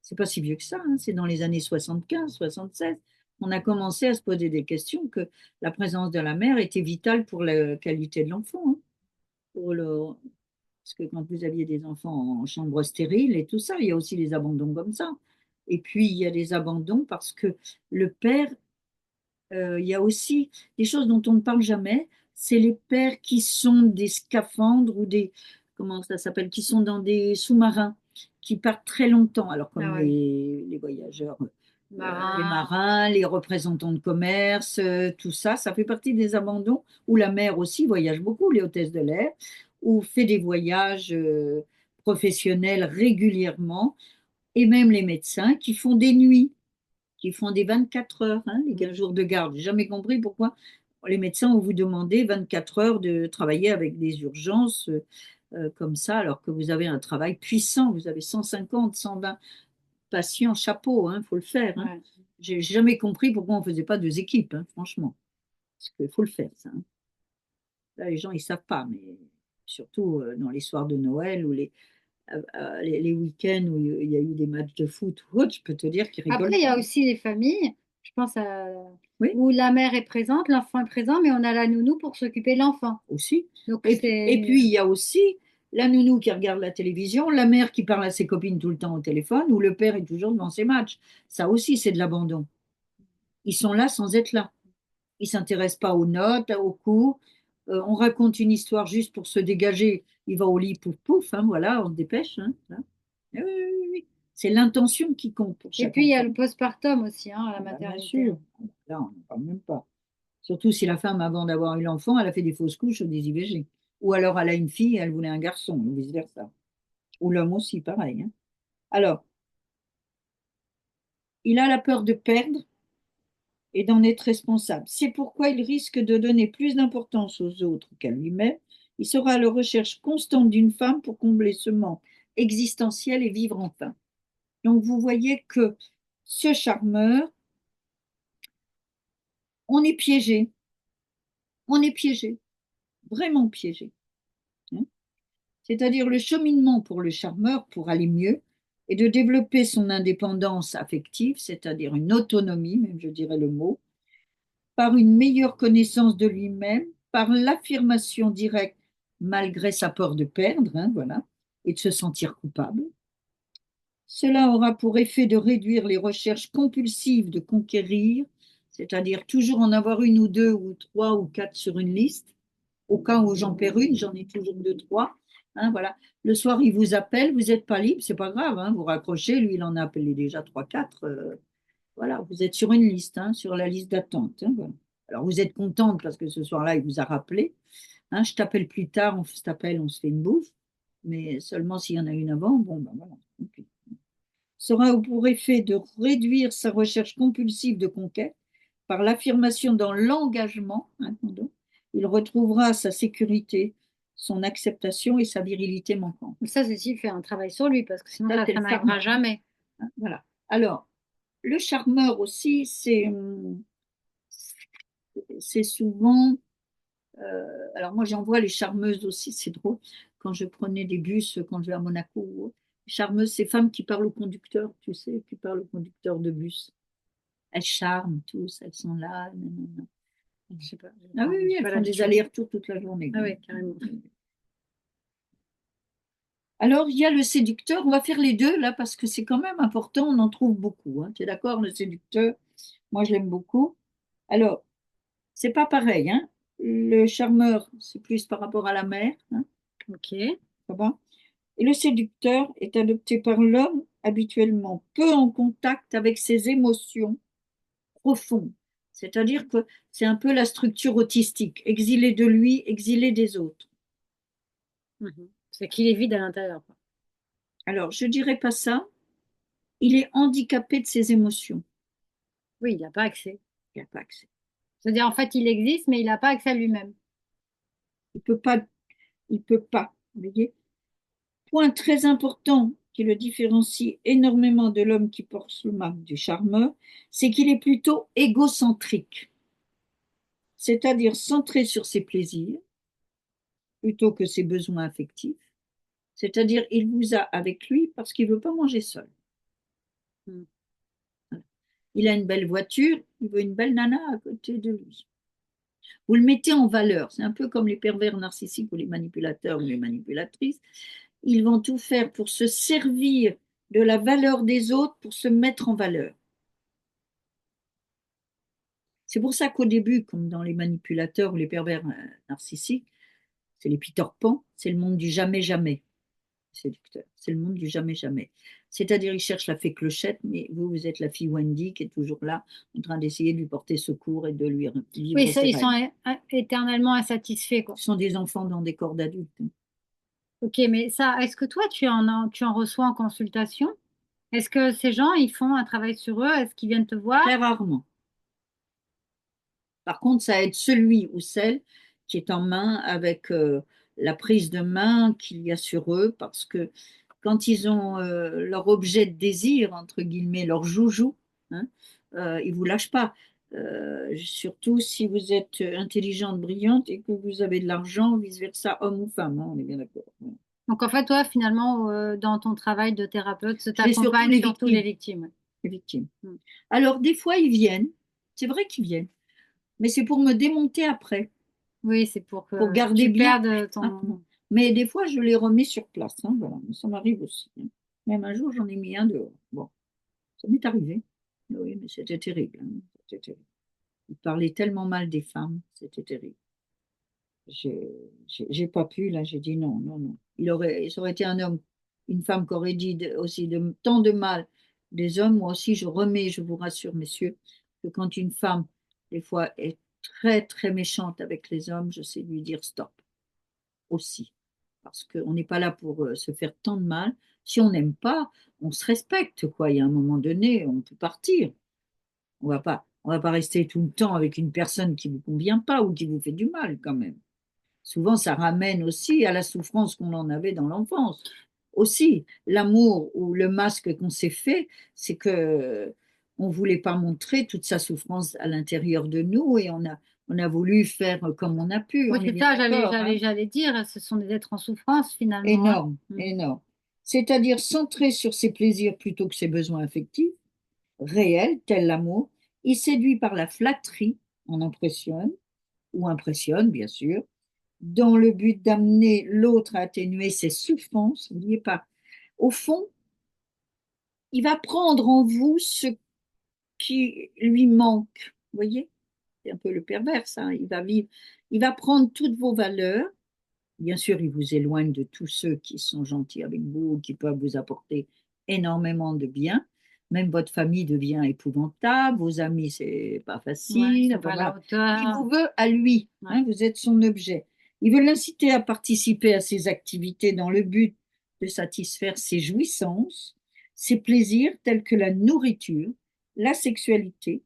C'est pas si vieux que ça, hein. C'est dans les années 75, 76 qu'on a commencé à se poser des questions que la présence de la mère était vitale pour la qualité de l'enfant. Hein. Pour le... Parce que quand vous aviez des enfants en chambre stérile et tout ça, il y a aussi les abandons comme ça. Et puis, il y a des abandons parce que le père, il y a aussi des choses dont on ne parle jamais, c'est les pères qui sont des scaphandres ou des, comment ça s'appelle, qui sont dans des sous-marins, qui partent très longtemps, alors Ah comme ouais. les voyageurs, les Marin. marins, les représentants de commerce, tout ça, ça fait partie des abandons, où la mer aussi voyage beaucoup, les hôtesses de l'air, ou fait des voyages professionnels régulièrement, et même les médecins qui font des nuits qui font des 24 heures, hein, les 15 jours de garde. J'ai jamais compris pourquoi les médecins ont vous demandé 24 heures de travailler avec des urgences comme ça, alors que vous avez un travail puissant. Vous avez 150, 120 patients, chapeau, il faut le faire. Hein. Ouais. J'ai jamais compris pourquoi on ne faisait pas deux équipes, hein, franchement. Parce qu'il faut le faire, ça. Hein. Là, les gens, ils ne savent pas, mais surtout dans les soirs de Noël ou les week-ends où il y a eu des matchs de foot ou autre, je peux te dire qu'ils Après, rigolent il y pas. a aussi les familles, je pense Oui, où la mère est présente, l'enfant est présent, mais on a la nounou pour s'occuper de l'enfant. aussi. Donc Et c'est... puis, il y a aussi la nounou qui regarde la télévision, la mère qui parle à ses copines tout le temps au téléphone, ou le père est toujours devant ses matchs. Ça aussi, c'est de l'abandon. Ils sont là sans être là. Ils ne s'intéressent pas aux notes, aux cours. On raconte une histoire juste pour se dégager. Il va au lit, pouf, pouf, hein, voilà, on se dépêche. Hein, là. Oui, oui, oui, oui. C'est l'intention qui compte pour Et chaque puis il y a enfant. le postpartum aussi, hein, à la Ah bah, bien maternité. sûr. Là, on n'en parle même pas. Surtout si la femme, avant d'avoir eu l'enfant, elle a fait des fausses couches ou des IVG. Ou alors elle a une fille et elle voulait un garçon, ou vice-versa. Ou l'homme aussi, pareil. Hein. Alors, Il a la peur de perdre et d'en être responsable. C'est pourquoi il risque de donner plus d'importance aux autres qu'à lui-même. Il sera à la recherche constante d'une femme pour combler ce manque existentiel et vivre enfin. Donc vous voyez que ce charmeur, on est piégé, on est piégé, vraiment piégé, hein. C'est-à-dire le cheminement pour le charmeur, pour aller mieux, et de développer son indépendance affective, c'est-à-dire une autonomie, même je dirais le mot, par une meilleure connaissance de lui-même, par l'affirmation directe, malgré sa peur de perdre, hein, voilà, et de se sentir coupable. Cela aura pour effet de réduire les recherches compulsives de conquérir, c'est-à-dire toujours en avoir une ou deux ou trois ou quatre sur une liste. Au cas où j'en perds une, j'en ai toujours deux, trois. Hein, voilà. Le soir, il vous appelle, vous n'êtes pas libre, c'est pas grave, hein, vous raccrochez, lui, il en a appelé déjà trois, quatre. Voilà, vous êtes sur une liste, hein, sur la liste d'attente, hein, voilà. Alors vous êtes contente parce que ce soir-là, il vous a rappelé. Hein, je t'appelle plus tard, on t'appelle, on se fait une bouffe. Mais seulement s'il y en a une avant, bon, ben voilà. Okay. Sera pour effet de réduire sa recherche compulsive de conquête par l'affirmation dans l'engagement, hein, il retrouvera sa sécurité, son acceptation et sa virilité manquante. Ça, c'est s'il fait un travail sur lui, parce que sinon, Ça, ça c'est le n'arrivera charmeur. jamais. Hein, voilà. Alors, le charmeur aussi, c'est souvent. Alors, moi, j'en vois les charmeuses aussi, c'est drôle. Quand je prenais des bus, quand je vais à Monaco, les charmeuses, ces femmes qui parlent au conducteur, tu sais, qui parlent au conducteur de bus. Elles charment tous, elles sont là. Nanana. Je sais pas. Ah oui, Je oui, sais elles pas font des là-dessus. allers-retours toute la journée. Ah oui, carrément. Alors, il y a le séducteur. On va faire les deux là parce que c'est quand même important. On en trouve beaucoup, hein. Tu es d'accord, le séducteur? Moi, je l'aime beaucoup. Alors, c'est pas pareil, hein. Le charmeur, c'est plus par rapport à la mère, hein. Ok. Ça va. Et le séducteur est adopté par l'homme habituellement peu en contact avec ses émotions profondes. C'est-à-dire que c'est un peu la structure autistique, exilé de lui, exilé des autres. Mhm. C'est qu'il est vide à l'intérieur, quoi. Alors, je dirais pas ça. Il est handicapé de ses émotions. Oui, il n'a pas accès. Il n'a pas accès. C'est-à-dire, en fait, il existe, mais il n'a pas accès à lui-même. Il peut pas. Il peut pas. Vous voyez? Point très important qui le différencie énormément de l'homme qui porte le marque du charmeur, c'est qu'il est plutôt égocentrique, c'est-à-dire centré sur ses plaisirs plutôt que ses besoins affectifs. C'est-à-dire, il vous a avec lui parce qu'il ne veut pas manger seul. Mm. Il a une belle voiture, il veut une belle nana à côté de lui. Vous le mettez en valeur. C'est un peu comme les pervers narcissiques ou les manipulateurs ou les manipulatrices. Ils vont tout faire pour se servir de la valeur des autres pour se mettre en valeur. C'est pour ça qu'au début, comme dans les manipulateurs ou les pervers narcissiques, c'est les Peter Pan, c'est le monde du jamais jamais. Séducteur. C'est le monde du jamais jamais. C'est-à-dire, il cherche la fée Clochette, mais vous, vous êtes la fille Wendy qui est toujours là, en train d'essayer de lui porter secours et de lui Oui, vivre ça, ses ils sont rêves. éternellement insatisfaits, quoi. Ce sont des enfants dans des corps d'adultes. Ok, mais ça, est-ce que toi, tu en reçois en consultation? Est-ce que ces gens, ils font un travail sur eux? Est-ce qu'ils viennent te voir? Très rarement. Par contre, ça aide celui ou celle qui est en main avec la prise de main qu'il y a sur eux, parce que quand ils ont leur objet de désir, entre guillemets, leur joujou, hein, ils ne vous lâchent pas. Surtout si vous êtes intelligente, brillante et que vous avez de l'argent, vice-versa, homme ou femme, hein, on est bien d'accord. Ouais. Donc, en fait, toi, finalement, dans ton travail de thérapeute, C'est surtout t'accompagnes les surtout les victimes. victimes. Les victimes. Mm. Alors, des fois, ils viennent. C'est vrai qu'ils viennent, mais c'est pour me démonter après, Oui, c'est pour que garder tu bien. perdes Hein. ton... Mais des fois, je les remets sur place, hein, voilà. Ça m'arrive aussi, hein. Même un jour, j'en ai mis un dehors. Bon, ça m'est arrivé. Oui, mais c'était terrible, hein. C'était terrible. Il parlait tellement mal des femmes, c'était terrible. J'ai pas pu, là, j'ai dit non, non, non. Ça aurait été un homme, une femme qui aurait dit aussi tant de mal des hommes. Moi aussi, je remets, je vous rassure, messieurs, que quand une femme, des fois, est très, très méchante avec les hommes, je sais lui dire stop aussi. parce qu'on n'est pas là pour se faire tant de mal. Si on n'aime pas, on se respecte, quoi. Il y a un moment donné, on peut partir. On va pas rester tout le temps avec une personne qui vous convient pas ou qui vous fait du mal, quand même. Souvent, ça ramène aussi à la souffrance qu'on en avait dans l'enfance. Aussi, l'amour ou le masque qu'on s'est fait, c'est que on voulait pas montrer toute sa souffrance à l'intérieur de nous et on a voulu faire comme on a pu. Oui, On est c'est bien ça, d'accord, hein? j'allais dire, ce sont des êtres en souffrance finalement, hein. Énorme, Mm. énorme. C'est-à-dire centré sur ses plaisirs plutôt que ses besoins affectifs, réels, tel l'amour. Il séduit par la flatterie, on impressionne, ou impressionne, bien sûr, dans le but d'amener l'autre à atténuer ses souffrances. N'oubliez pas, au fond, il va prendre en vous ce qui lui manque. Vous voyez, c'est un peu le pervers, ça. Il va vivre, il va prendre toutes vos valeurs. Bien sûr, il vous éloigne de tous ceux qui sont gentils avec vous, qui peuvent vous apporter énormément de bien. Même votre famille devient épouvantable, vos amis, c'est pas Ouais, ils facile. sont Enfin pas à la voilà. Il hauteur. vous veut à lui, Ouais. hein, vous êtes son objet. Il veut l'inciter à participer à ses activités dans le but de satisfaire ses jouissances, ses plaisirs tels que la nourriture, la sexualité,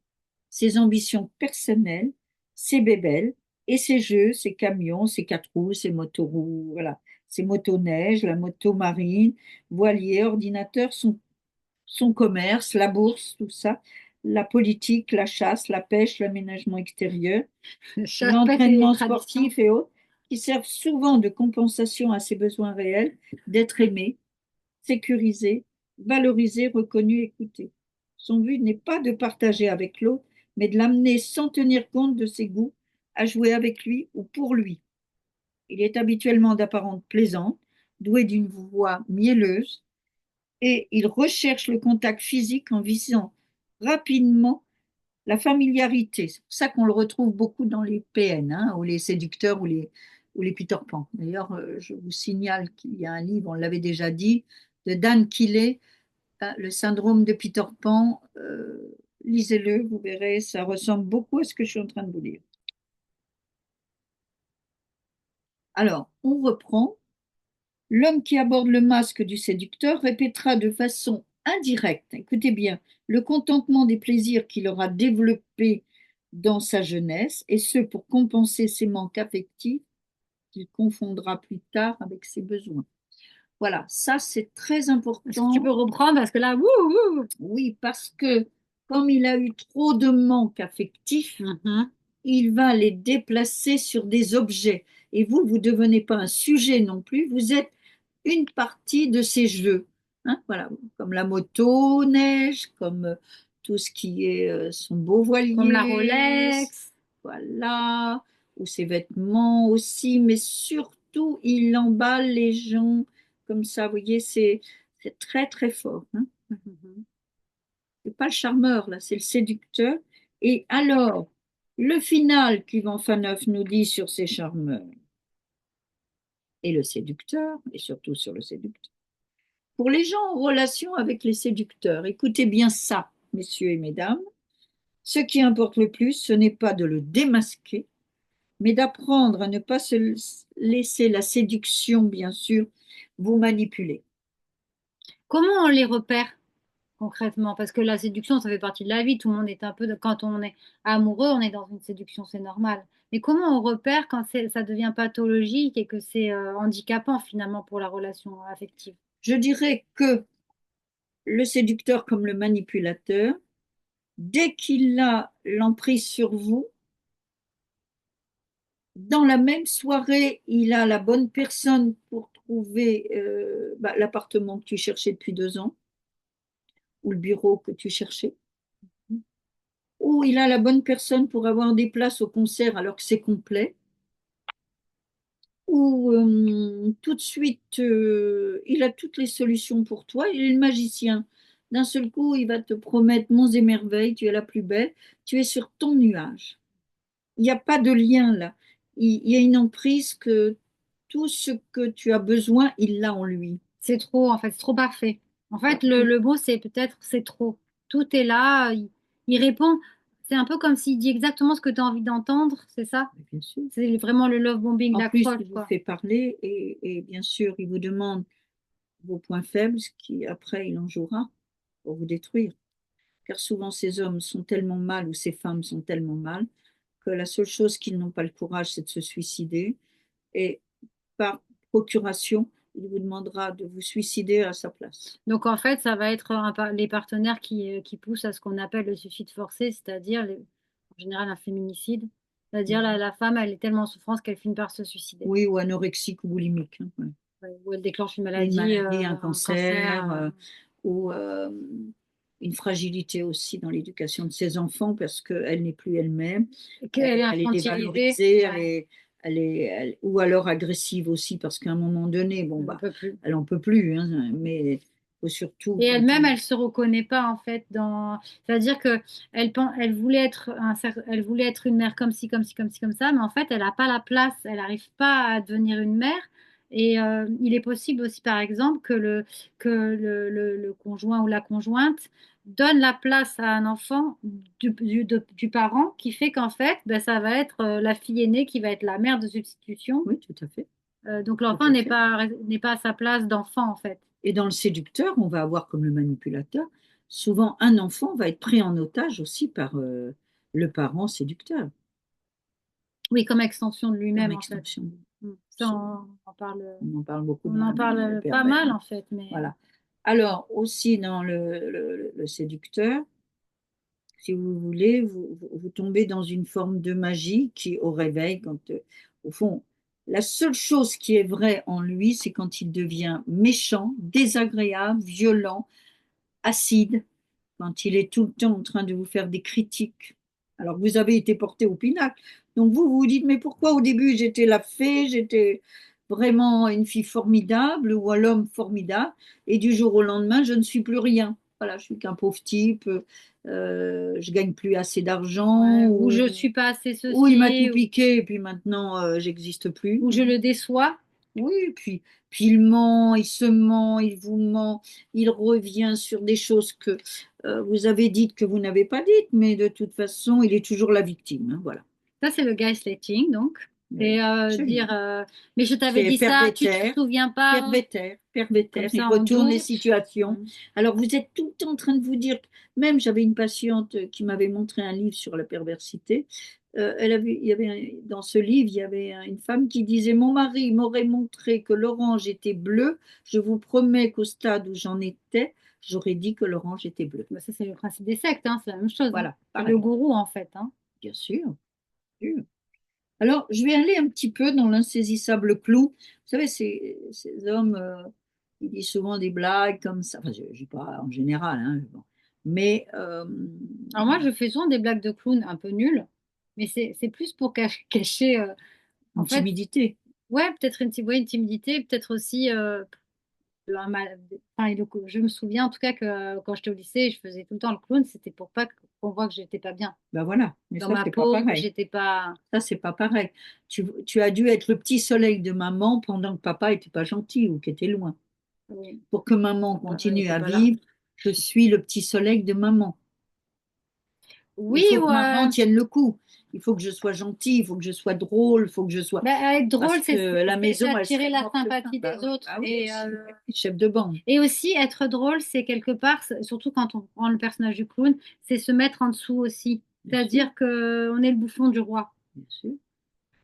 ses ambitions personnelles, ses bébelles et ses jeux, ses camions, ses quatre roues, ses motoroues, voilà, ses motoneiges, la moto marine, voilier, ordinateur, son commerce, la bourse, tout ça, la politique, la chasse, la pêche, l'aménagement extérieur, Chasse, pêche et l'entraînement tradition. sportif et autres, qui servent souvent de compensation à ses besoins réels d'être aimé, sécurisé, valorisé, reconnu, écouté. Son but n'est pas de partager avec l'autre, mais de l'amener sans tenir compte de ses goûts à jouer avec lui ou pour lui. Il est habituellement d'apparence plaisante, doué d'une voix mielleuse, et il recherche le contact physique en visant rapidement la familiarité. C'est pour ça qu'on le retrouve beaucoup dans les PN, hein, ou les séducteurs ou les Peter Pan. D'ailleurs, je vous signale qu'il y a un livre, on l'avait déjà dit, de Dan Quillet, Le syndrome de Peter Pan. Lisez-le, vous verrez, ça ressemble beaucoup à ce que je suis en train de vous dire. Alors, on reprend. L'homme qui aborde le masque du séducteur répétera de façon indirecte, écoutez bien, le contentement des plaisirs qu'il aura développés dans sa jeunesse, et ce pour compenser ses manques affectifs qu'il confondra plus tard avec ses besoins. Voilà, ça c'est très Est-ce que tu peux important. reprendre? Parce que là, wouh, wouh. Oui, parce que comme il a eu trop de manques affectifs, Mhm. il va les déplacer sur des objets. Et vous, vous ne devenez pas un sujet non plus, vous êtes une partie de ces jeux. Hein, voilà, comme la moto, neige, comme tout ce qui est son beau Comme la voilier, Rolex. voilà, ou ses vêtements aussi, mais surtout, il emballe les gens comme ça, vous voyez, c'est très très fort. Hein. Mhm. C'est pas le charmeur, là, c'est le séducteur. Et alors, le final qu'Yvan Faneuf nous dit sur ces charmeurs et le séducteur, et surtout sur le séducteur. Pour les gens en relation avec les séducteurs, écoutez bien ça, messieurs et mesdames. Ce qui importe le plus, ce n'est pas de le démasquer, mais d'apprendre à ne pas se laisser la séduction, bien sûr, vous manipuler. Comment on les repère concrètement? Parce que la séduction, ça fait partie de la vie. Tout le monde est un peu, quand on est amoureux, on est dans une séduction, c'est normal. Mais comment on repère quand ça devient pathologique et que c'est handicapant finalement pour la relation affective? Je dirais que le séducteur comme le manipulateur, dès qu'il a l'emprise sur vous, dans la même soirée, il a la bonne personne pour trouver l'appartement que tu cherchais depuis 2 ans ou le bureau que tu cherchais. Ou il a la bonne personne pour avoir des places au concert alors que c'est complet. Ou tout de suite, il a toutes les solutions pour toi. Il est le magicien. D'un seul coup, il va te promettre monts et merveilles, tu es la plus belle, tu es sur ton nuage. Il n'y a pas de lien là. Il y a une emprise que tout ce que tu as besoin, il l'a en lui. C'est trop, en fait, c'est trop parfait. En fait, Voilà. le mot, c'est peut-être c'est trop. Tout est là, il répond. C'est un peu comme s'il dit exactement ce que tu as envie d'entendre, c'est ça? Mais bien sûr. C'est vraiment le love bombing, En plus, l'accroche, il vous quoi. fait parler et bien sûr, il vous demande vos points faibles, ce qui après, il en jouera pour vous détruire. Car souvent, ces hommes sont tellement mal ou ces femmes sont tellement mal que la seule chose qu'ils n'ont pas le courage, c'est de se suicider. Et par procuration, il vous demandera de vous suicider à sa place. Donc en fait, ça va être les partenaires qui poussent à ce qu'on appelle le suicide forcé, c'est-à-dire en général un féminicide. C'est-à-dire Mhm. la femme, elle est tellement en souffrance qu'elle finit par se suicider. Oui, ou anorexique ou boulimique, hein, ouais. Ouais, ou elle déclenche une Une maladie, maladie, un un cancer. cancer, ou une fragilité aussi dans l'éducation de ses enfants parce qu'elle n'est plus elle-même, Qu'elle est elle est infantilisée. dévalorisée, Ouais, ou alors agressive aussi parce qu'à un moment donné, bon, elle ne bah, peut plus. elle en peut plus, hein, mais il faut surtout Et quand elle-même, on... elle se reconnaît pas en fait dans. C'est-à-dire que elle voulait être elle voulait être une mère comme ci, comme ci, comme ci, comme ça, mais en fait, elle n'a pas la place, elle n'arrive pas à devenir une mère. Et il est possible aussi, par exemple, le conjoint ou la conjointe donne la place à un enfant du parent, qui fait qu'en fait, ben, ça va être la fille aînée qui va être la mère de substitution. Oui, tout à fait, Donc tout l'enfant à fait. n'est pas à sa place d'enfant en fait. Et dans le séducteur, on va avoir comme le manipulateur, souvent un enfant va être pris en otage aussi par le parent séducteur, Oui, comme extension de comme lui-même, en fait. extension. Ça, On en parle beaucoup on moins, en mais le parle pas pervers, mal, hein. en fait. Mais Voilà. Alors, aussi dans le séducteur, si vous voulez, vous tombez dans une forme de magie qui, au réveil, quand, au fond, la seule chose qui est vraie en lui, c'est quand il devient méchant, désagréable, violent, acide, quand il est tout le temps en train de vous faire des critiques, alors que vous avez été porté au pinacle. Donc vous vous dites, mais pourquoi au début j'étais la fée, j'étais vraiment une fille formidable ou un homme formidable, et du jour au lendemain, je ne suis plus rien. Voilà, je suis qu'un pauvre type, je gagne plus assez d'argent, ouais, ou je suis pas assez ou il m'a tout ceci, piqué, et puis maintenant, j'existe plus. ou je le déçois. Oui, puis il ment, il se ment, il vous ment, il revient sur des choses que vous avez dites que vous n'avez pas dites, mais de toute façon, il est toujours la victime, hein, voilà. Ça, c'est le gaslighting, donc. Oui, Et dire, absolument. mais je t'avais C'est dit ça, tu te pervétère, souviens pas? Comme pervétère, il ça, on retourne les doute. situations. Mm. Alors vous êtes tout le temps en train de vous dire, même j'avais une patiente qui m'avait montré un livre sur la perversité. Il y avait dans ce livre, il y avait une femme qui disait, mon mari m'aurait montré que l'orange était bleu, je vous promets qu'au stade où j'en étais, j'aurais dit que l'orange était bleu. Bah, ça, c'est le principe des sectes, hein, c'est la même chose, hein. Voilà, C'est le pareil, gourou, en fait, hein. bien sûr. Bien sûr. Alors, je vais aller un petit peu dans l'insaisissable clou. Vous savez, ces hommes, ils disent souvent des blagues comme ça. Enfin, je ne dis pas en général, hein, bon. Mais Alors moi, je fais souvent des blagues de clown un peu nulles, mais c'est plus pour cacher, en une fait, timidité. ouais, peut-être ouais, une timidité, peut-être aussi enfin, je me souviens en tout cas que quand j'étais au lycée, je faisais tout le temps le clown, c'était pour pas qu'on voit que j'étais pas bien Ben voilà, mais dans ça, ma c'est pas peau, que pareil. j'étais pas. Ça, c'est pas pareil. Tu as dû être le petit soleil de maman pendant que papa était pas gentil ou qui était loin. Oui, Pour que maman il continue était à pas là. vivre, je suis le petit soleil de maman. Il Oui, faut que maman ouais. tienne le coup. Il faut que je sois gentille, il faut que je sois drôle, il faut que je sois... Ben, être Parce drôle, que la c'est maison, elle attirer serait la morte de faim. sympathie Bah des oui, autres. ah oui aussi. Oui, chef de bande, Et aussi, être drôle, c'est quelque part, surtout quand on prend le personnage du clown, c'est se mettre en dessous aussi. bien sûr, C'est-à-dire qu'on est le bouffon du roi. bien sûr.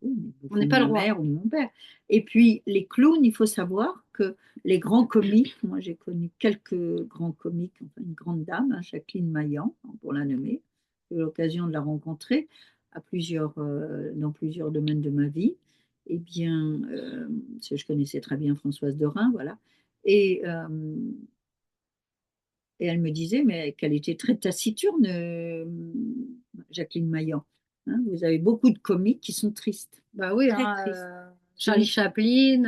Oui, mais au On fond n'est de pas le ma roi. mère ou de mon père. Et puis, les clowns, il faut savoir que les grands comiques, moi j'ai connu quelques grands comiques, enfin une grande dame, hein, Jacqueline Maillan, pour la nommer. J'ai eu l'occasion de la rencontrer dans plusieurs domaines de ma vie. Eh bien, parce que je connaissais très bien Françoise Dorin, voilà. Et, euh, et elle me disait mais qu'elle était très taciturne, Jacqueline Maillan. Hein, vous avez beaucoup de comiques qui sont tristes, Bah oui, très hein, tristes. Charlie Donc, Chaplin,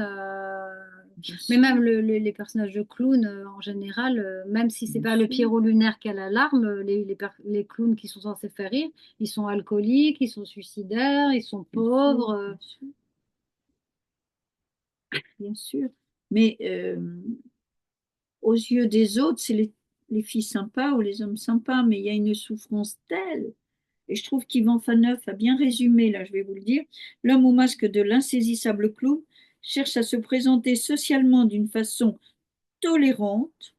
bien mais sûr, même les personnages de clowns en général, même si c'est bien pas le sûr, Pierrot lunaire qui a la larme, les clowns qui sont censés faire rire, ils sont alcooliques, ils sont suicidaires, ils sont bien sûr, pauvres. bien sûr, bien sûr. Mais aux yeux des autres, c'est les filles sympas ou les hommes sympas, mais il y a une souffrance telle. Et je trouve qu'Yvan Faneuf a bien résumé, là je vais vous le dire, l'homme au masque de l'insaisissable clown cherche à se présenter socialement d'une façon tolérante,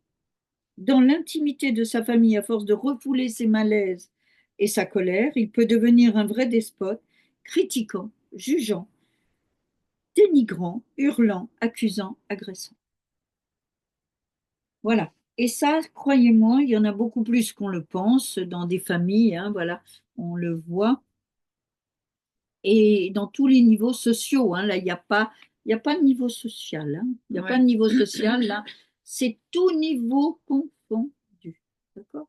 dans l'intimité de sa famille, à force de refouler ses malaises et sa colère, il peut devenir un vrai despote, critiquant, jugeant, dénigrant, hurlant, accusant, agressant. Voilà. Et ça, croyez-moi, il y en a beaucoup plus qu'on le pense dans des familles, hein, voilà, on le voit, et dans tous les niveaux sociaux, hein, là, il y a pas de niveau social, hein, il n'y a pas de niveau social, là, c'est tout niveau confondu. D'accord?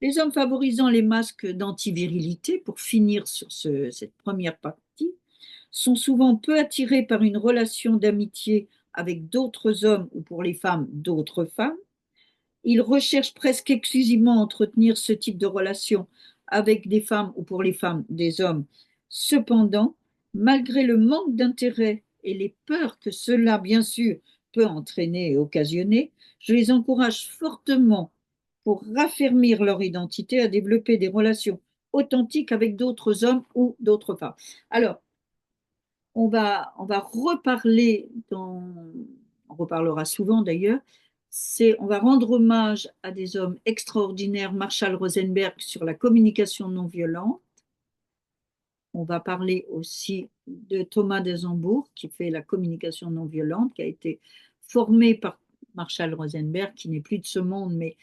Les hommes favorisant les masques d'antivirilité, pour finir sur cette première partie, sont souvent peu attirés par une relation d'amitié avec d'autres hommes ou pour les femmes, d'autres femmes. Ils recherchent presque exclusivement à entretenir ce type de relation avec des femmes ou pour les femmes, des hommes. Cependant, malgré le manque d'intérêt et les peurs que cela, bien sûr, peut entraîner et occasionner, je les encourage fortement pour raffermir leur identité à développer des relations authentiques avec d'autres hommes ou d'autres femmes. Alors, on va reparler on reparlera souvent d'ailleurs, on va rendre hommage à des hommes extraordinaires, Marshall Rosenberg sur la communication non violente. On va parler aussi de Thomas Desembourg qui fait la communication non violente, qui a été formé par Marshall Rosenberg, qui n'est plus de ce monde, mais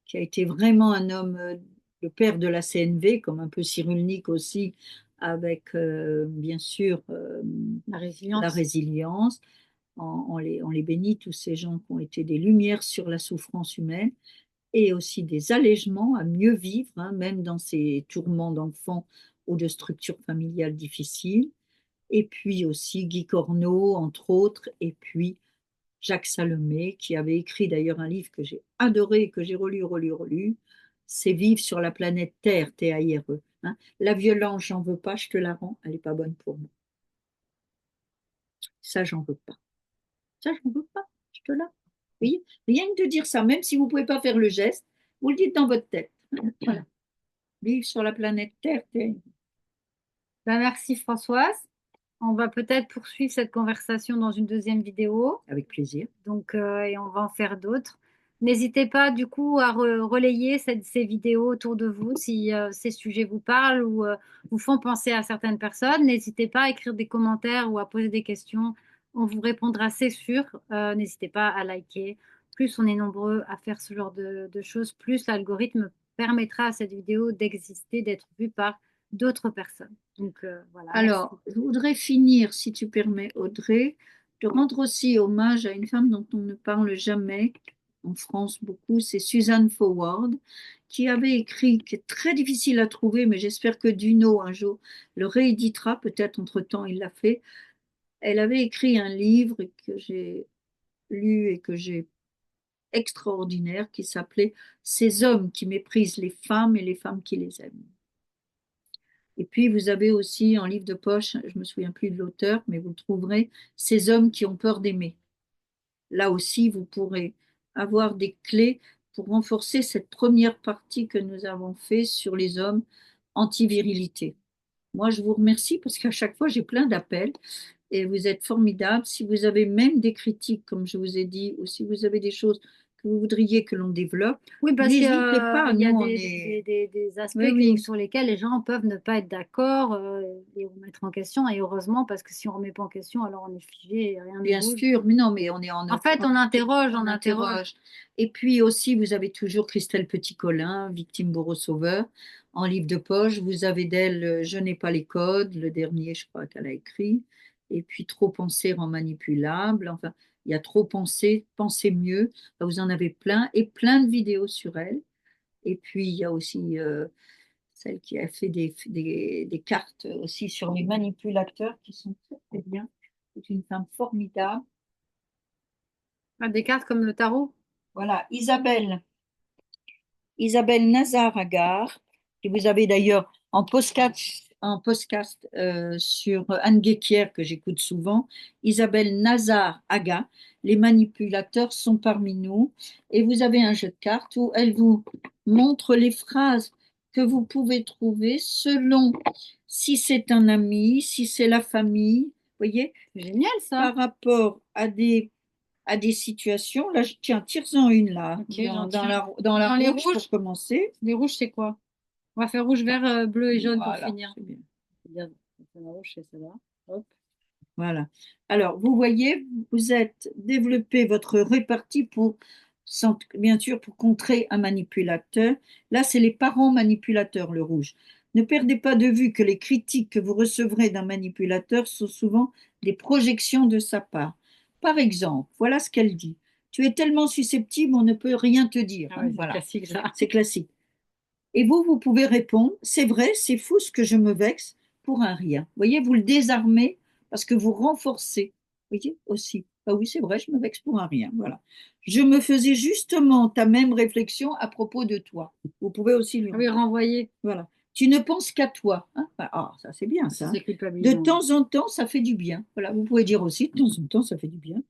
qui a été vraiment un homme, le père de la CNV, comme un peu Cyrulnik aussi, avec bien sûr La la résilience. résilience. On les bénit, tous ces gens qui ont été des lumières sur la souffrance humaine et aussi des allègements à mieux vivre, hein, même dans ces tourments d'enfants ou de structures familiales difficiles. Et puis aussi Guy Corneau, entre autres, et puis Jacques Salomé, qui avait écrit d'ailleurs un livre que j'ai adoré, que j'ai relu, relu, relu. C'est Vivre sur la planète Terre, T-A-I-R-E. Hein. La violence, j'en veux pas, je te la rends, elle n'est pas bonne pour moi. Ça, j'en veux pas. Ça, je ne veux pas, je te la. Vous voyez, rien que de dire ça, même si vous ne pouvez pas faire le geste, vous le dites dans votre tête. Voilà. Vivre sur la planète Terre, Ben, merci Françoise. On va peut-être poursuivre cette conversation dans une deuxième vidéo. avec plaisir. Donc, et on va en faire d'autres. N'hésitez pas du coup à relayer ces vidéos autour de vous si ces sujets vous parlent ou vous font penser à certaines personnes. N'hésitez pas à écrire des commentaires ou à poser des questions. On vous répondra, c'est sûr. N'hésitez pas à liker. Plus on est nombreux à faire ce genre de choses, plus l'algorithme permettra à cette vidéo d'exister, d'être vue par d'autres personnes. Donc voilà, merci. Alors, je voudrais finir, si tu permets, Audrey, de rendre aussi hommage à une femme dont on ne parle jamais en France beaucoup, c'est Suzanne Forward, qui avait écrit, qui est très difficile à trouver, mais j'espère que Duno un jour le rééditera, peut-être entre-temps il l'a fait. Elle avait écrit un livre que j'ai lu et que j'ai extraordinaire qui s'appelait Ces hommes qui méprisent les femmes et les femmes qui les aiment. Et puis vous avez aussi en livre de poche, je me souviens plus de l'auteur, mais vous le trouverez, Ces hommes qui ont peur d'aimer. Là aussi, vous pourrez avoir des clés pour renforcer cette première partie que nous avons fait sur les hommes anti-virilité. Moi, je vous remercie parce qu'à chaque fois, j'ai plein d'appels et vous êtes formidables. Si vous avez même des critiques, comme je vous ai dit, ou si vous avez des choses que vous voudriez que l'on développe, Oui, parce qu'il n'hésitez pas. y Nous, a on est. des aspects Oui, oui, sur lesquels les gens peuvent ne pas être d'accord et remettre en question. Et heureusement, parce que si on ne remet pas en question, alors on est figé et rien ne bien bouge. sûr. Mais non, mais on est En fait, on interroge, on on interroge. interroge. Et puis aussi, vous avez toujours Christelle Petit-Colin, victime bourreau-sauveur, en livre de poche. Vous avez d'elle Je n'ai pas les codes, le dernier, je crois qu'elle a écrit. Et puis Trop penser rend manipulable. Enfin, il y a Trop penser, penser mieux. Enfin, vous en avez plein et plein de vidéos sur elle. Et puis, il y a aussi celle qui a fait des cartes aussi sur les manipulateurs qui sont très, très bien. C'est une femme formidable. Ah, des cartes comme le tarot. Voilà, Isabelle Nazar-Agar, que vous avez d'ailleurs en podcast sur Anne Guéquière, que j'écoute souvent. Isabelle Nazar-Aga, les manipulateurs sont parmi nous. Et vous avez un jeu de cartes où elle vous montre les phrases que vous pouvez trouver selon si c'est un ami, si c'est la famille, vous voyez, C'est génial ça. par rapport à des situations. Là, tiens, tire-en une là, Ok, j'en tiens. dans la Dans les rouge pour rouges, commencer. les rouges c'est quoi? On va faire rouge, vert, bleu et jaune pour Voilà, finir. c'est bien. C'est bien. La rouge c'est celle-là. Hop. Voilà. Alors, vous voyez, vous êtes développé votre répartie pour, bien sûr, pour contrer un manipulateur. Là, c'est les parents manipulateurs, le rouge. Ne perdez pas de vue que les critiques que vous recevrez d'un manipulateur sont souvent des projections de sa part. Par exemple, voilà ce qu'elle dit. Tu es tellement susceptible, on ne peut rien te dire. Ah Hein, ouais, c'est voilà, classique ça. c'est classique. Et vous, vous pouvez répondre, c'est vrai, c'est fou ce que je me vexe pour un rien. Vous voyez, vous le désarmez parce que vous renforcez. Vous voyez, aussi. Ah oui, c'est vrai, je me vexe pour un rien. Voilà. Je me faisais justement ta même réflexion à propos de toi. Vous pouvez aussi lui Ah oui, répondre. renvoyer. Voilà. Tu ne penses qu'à toi. Hein. Ah, ça c'est bien Ça, ça. Hein. c'est De culpabilisant. temps en temps, ça fait du bien. Voilà, vous pouvez dire aussi, de temps en temps, ça fait du bien.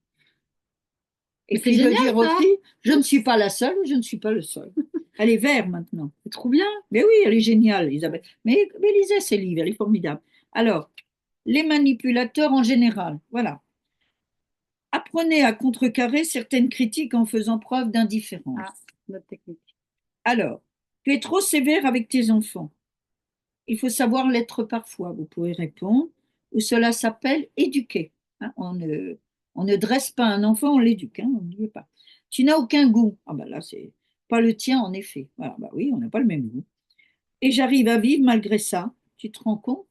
Et Mais c'est puis de génial dire ça. aussi, je ne suis pas la seule, je ne suis pas le seul. Elle est vert maintenant. C'est trop bien. Mais oui, elle est géniale, Elisabeth. Mais lisez ses livres, elle est formidable. Alors, les manipulateurs en général, voilà. Apprenez à contrecarrer certaines critiques en faisant preuve Ah, d'indifférence. notre technique. Alors, tu es trop sévère avec tes enfants. Il faut savoir l'être parfois, vous pouvez répondre, ou cela s'appelle éduquer. Hein, on ne dresse pas un enfant, on l'éduque, hein, on ne pas. Tu n'as aucun goût. Ah ben là, c'est pas le tien, en effet. Voilà, bah oui, on n'a pas le même goût. Et j'arrive à vivre malgré ça. Tu te rends compte?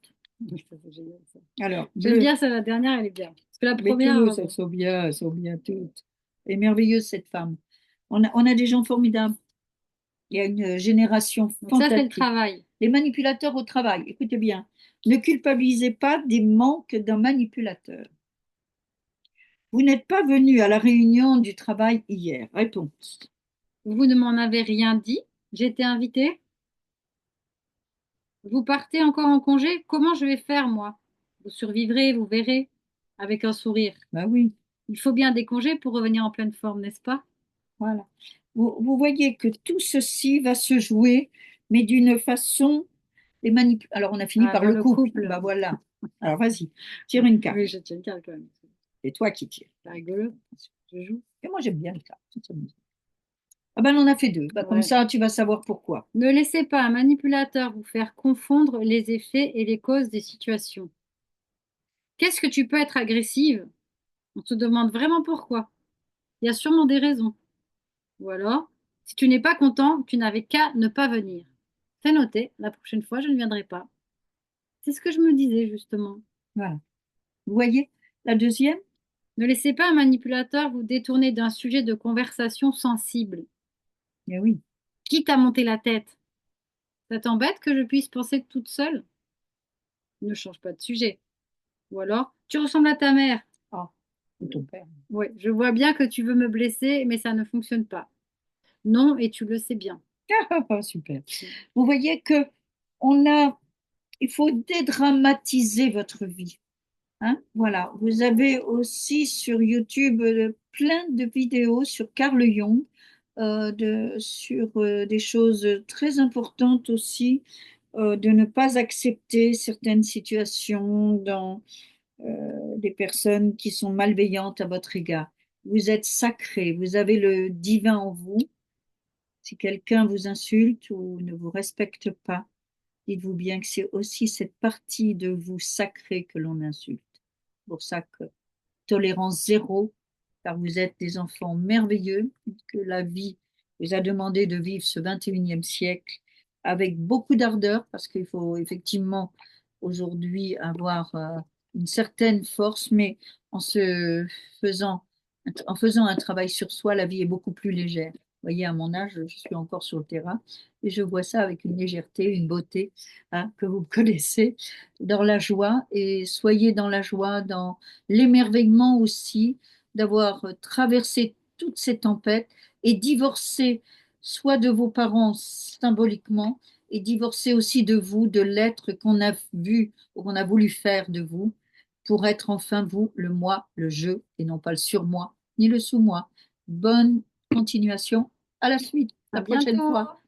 Ça, c'est génial, ça. Alors, J'aime bleu. bien ça, la dernière, elle est bien. Parce que la Mais première, tous, elles sont bien toutes. Elle est merveilleuse, cette femme. On a des gens formidables. Il y a une génération donc ça, c'est le fantastique. travail. Les manipulateurs au travail, écoutez bien, ne culpabilisez pas des manques d'un manipulateur. Vous n'êtes pas venu à la réunion du travail hier. Réponse. Vous ne m'en avez rien dit. J'ai été invitée. Vous partez encore en congé? Comment je vais faire, moi? Vous survivrez, vous verrez, avec un sourire. Ben oui, Il faut bien des congés pour revenir en pleine forme, n'est-ce pas? voilà. Vous voyez que tout ceci va se jouer, mais d'une façon. Alors, on a fini Ah, par vers le le couple. couple. Ben voilà. Alors, vas-y, tire une carte. Oui, je tiens le cas quand même. C'est toi qui tires. C'est rigolo. Je joue. Et moi, j'aime bien les cartes. Ça s'amuse. Ah ben, on en a fait deux. Ben, comme Ouais. ça, tu vas savoir pourquoi. Ne laissez pas un manipulateur vous faire confondre les effets et les causes des situations. Qu'est-ce que tu peux être agressive? On te demande vraiment pourquoi. Il y a sûrement des raisons. Ou alors, si tu n'es pas content, tu n'avais qu'à ne pas venir. C'est noté, la prochaine fois, je ne viendrai pas. C'est ce que je me disais justement. Voilà. Vous voyez la deuxième? Ne laissez pas un manipulateur vous détourner d'un sujet de conversation sensible. Eh oui. Qui t'a monté la tête? Ça t'embête que je puisse penser toute seule? Ne change pas de sujet. Ou alors, tu ressembles à ta mère. Ah, c'est ton père. Oui, je vois bien que tu veux me blesser, mais ça ne fonctionne pas. Non, et tu le sais bien. Ah, super. Vous voyez que on a, il faut dédramatiser votre vie. Hein, voilà. Vous avez aussi sur YouTube plein de vidéos sur Carl Jung, sur des choses très importantes aussi, de ne pas accepter certaines situations dans des personnes qui sont malveillantes à votre égard. Vous êtes sacré, vous avez le divin en vous. Si quelqu'un vous insulte ou ne vous respecte pas, dites-vous bien que c'est aussi cette partie de vous sacrée que l'on insulte. C'est pour ça que tolérance zéro, car vous êtes des enfants merveilleux, que la vie vous a demandé de vivre ce 21e siècle avec beaucoup d'ardeur, parce qu'il faut effectivement aujourd'hui avoir une certaine force, mais en se faisant, en faisant un travail sur soi, la vie est beaucoup plus légère. Vous voyez, à mon âge, je suis encore sur le terrain et je vois ça avec une légèreté, une beauté hein, que vous connaissez, dans la joie. Et soyez dans la joie, dans l'émerveillement aussi d'avoir traversé toutes ces tempêtes et divorcé soit de vos parents symboliquement et divorcé aussi de vous, de l'être qu'on a vu ou qu'on a voulu faire de vous pour être enfin vous, le moi, le je et non pas le surmoi ni le sous-moi. Bonne continuation. À la suite, À la prochaine bientôt. fois.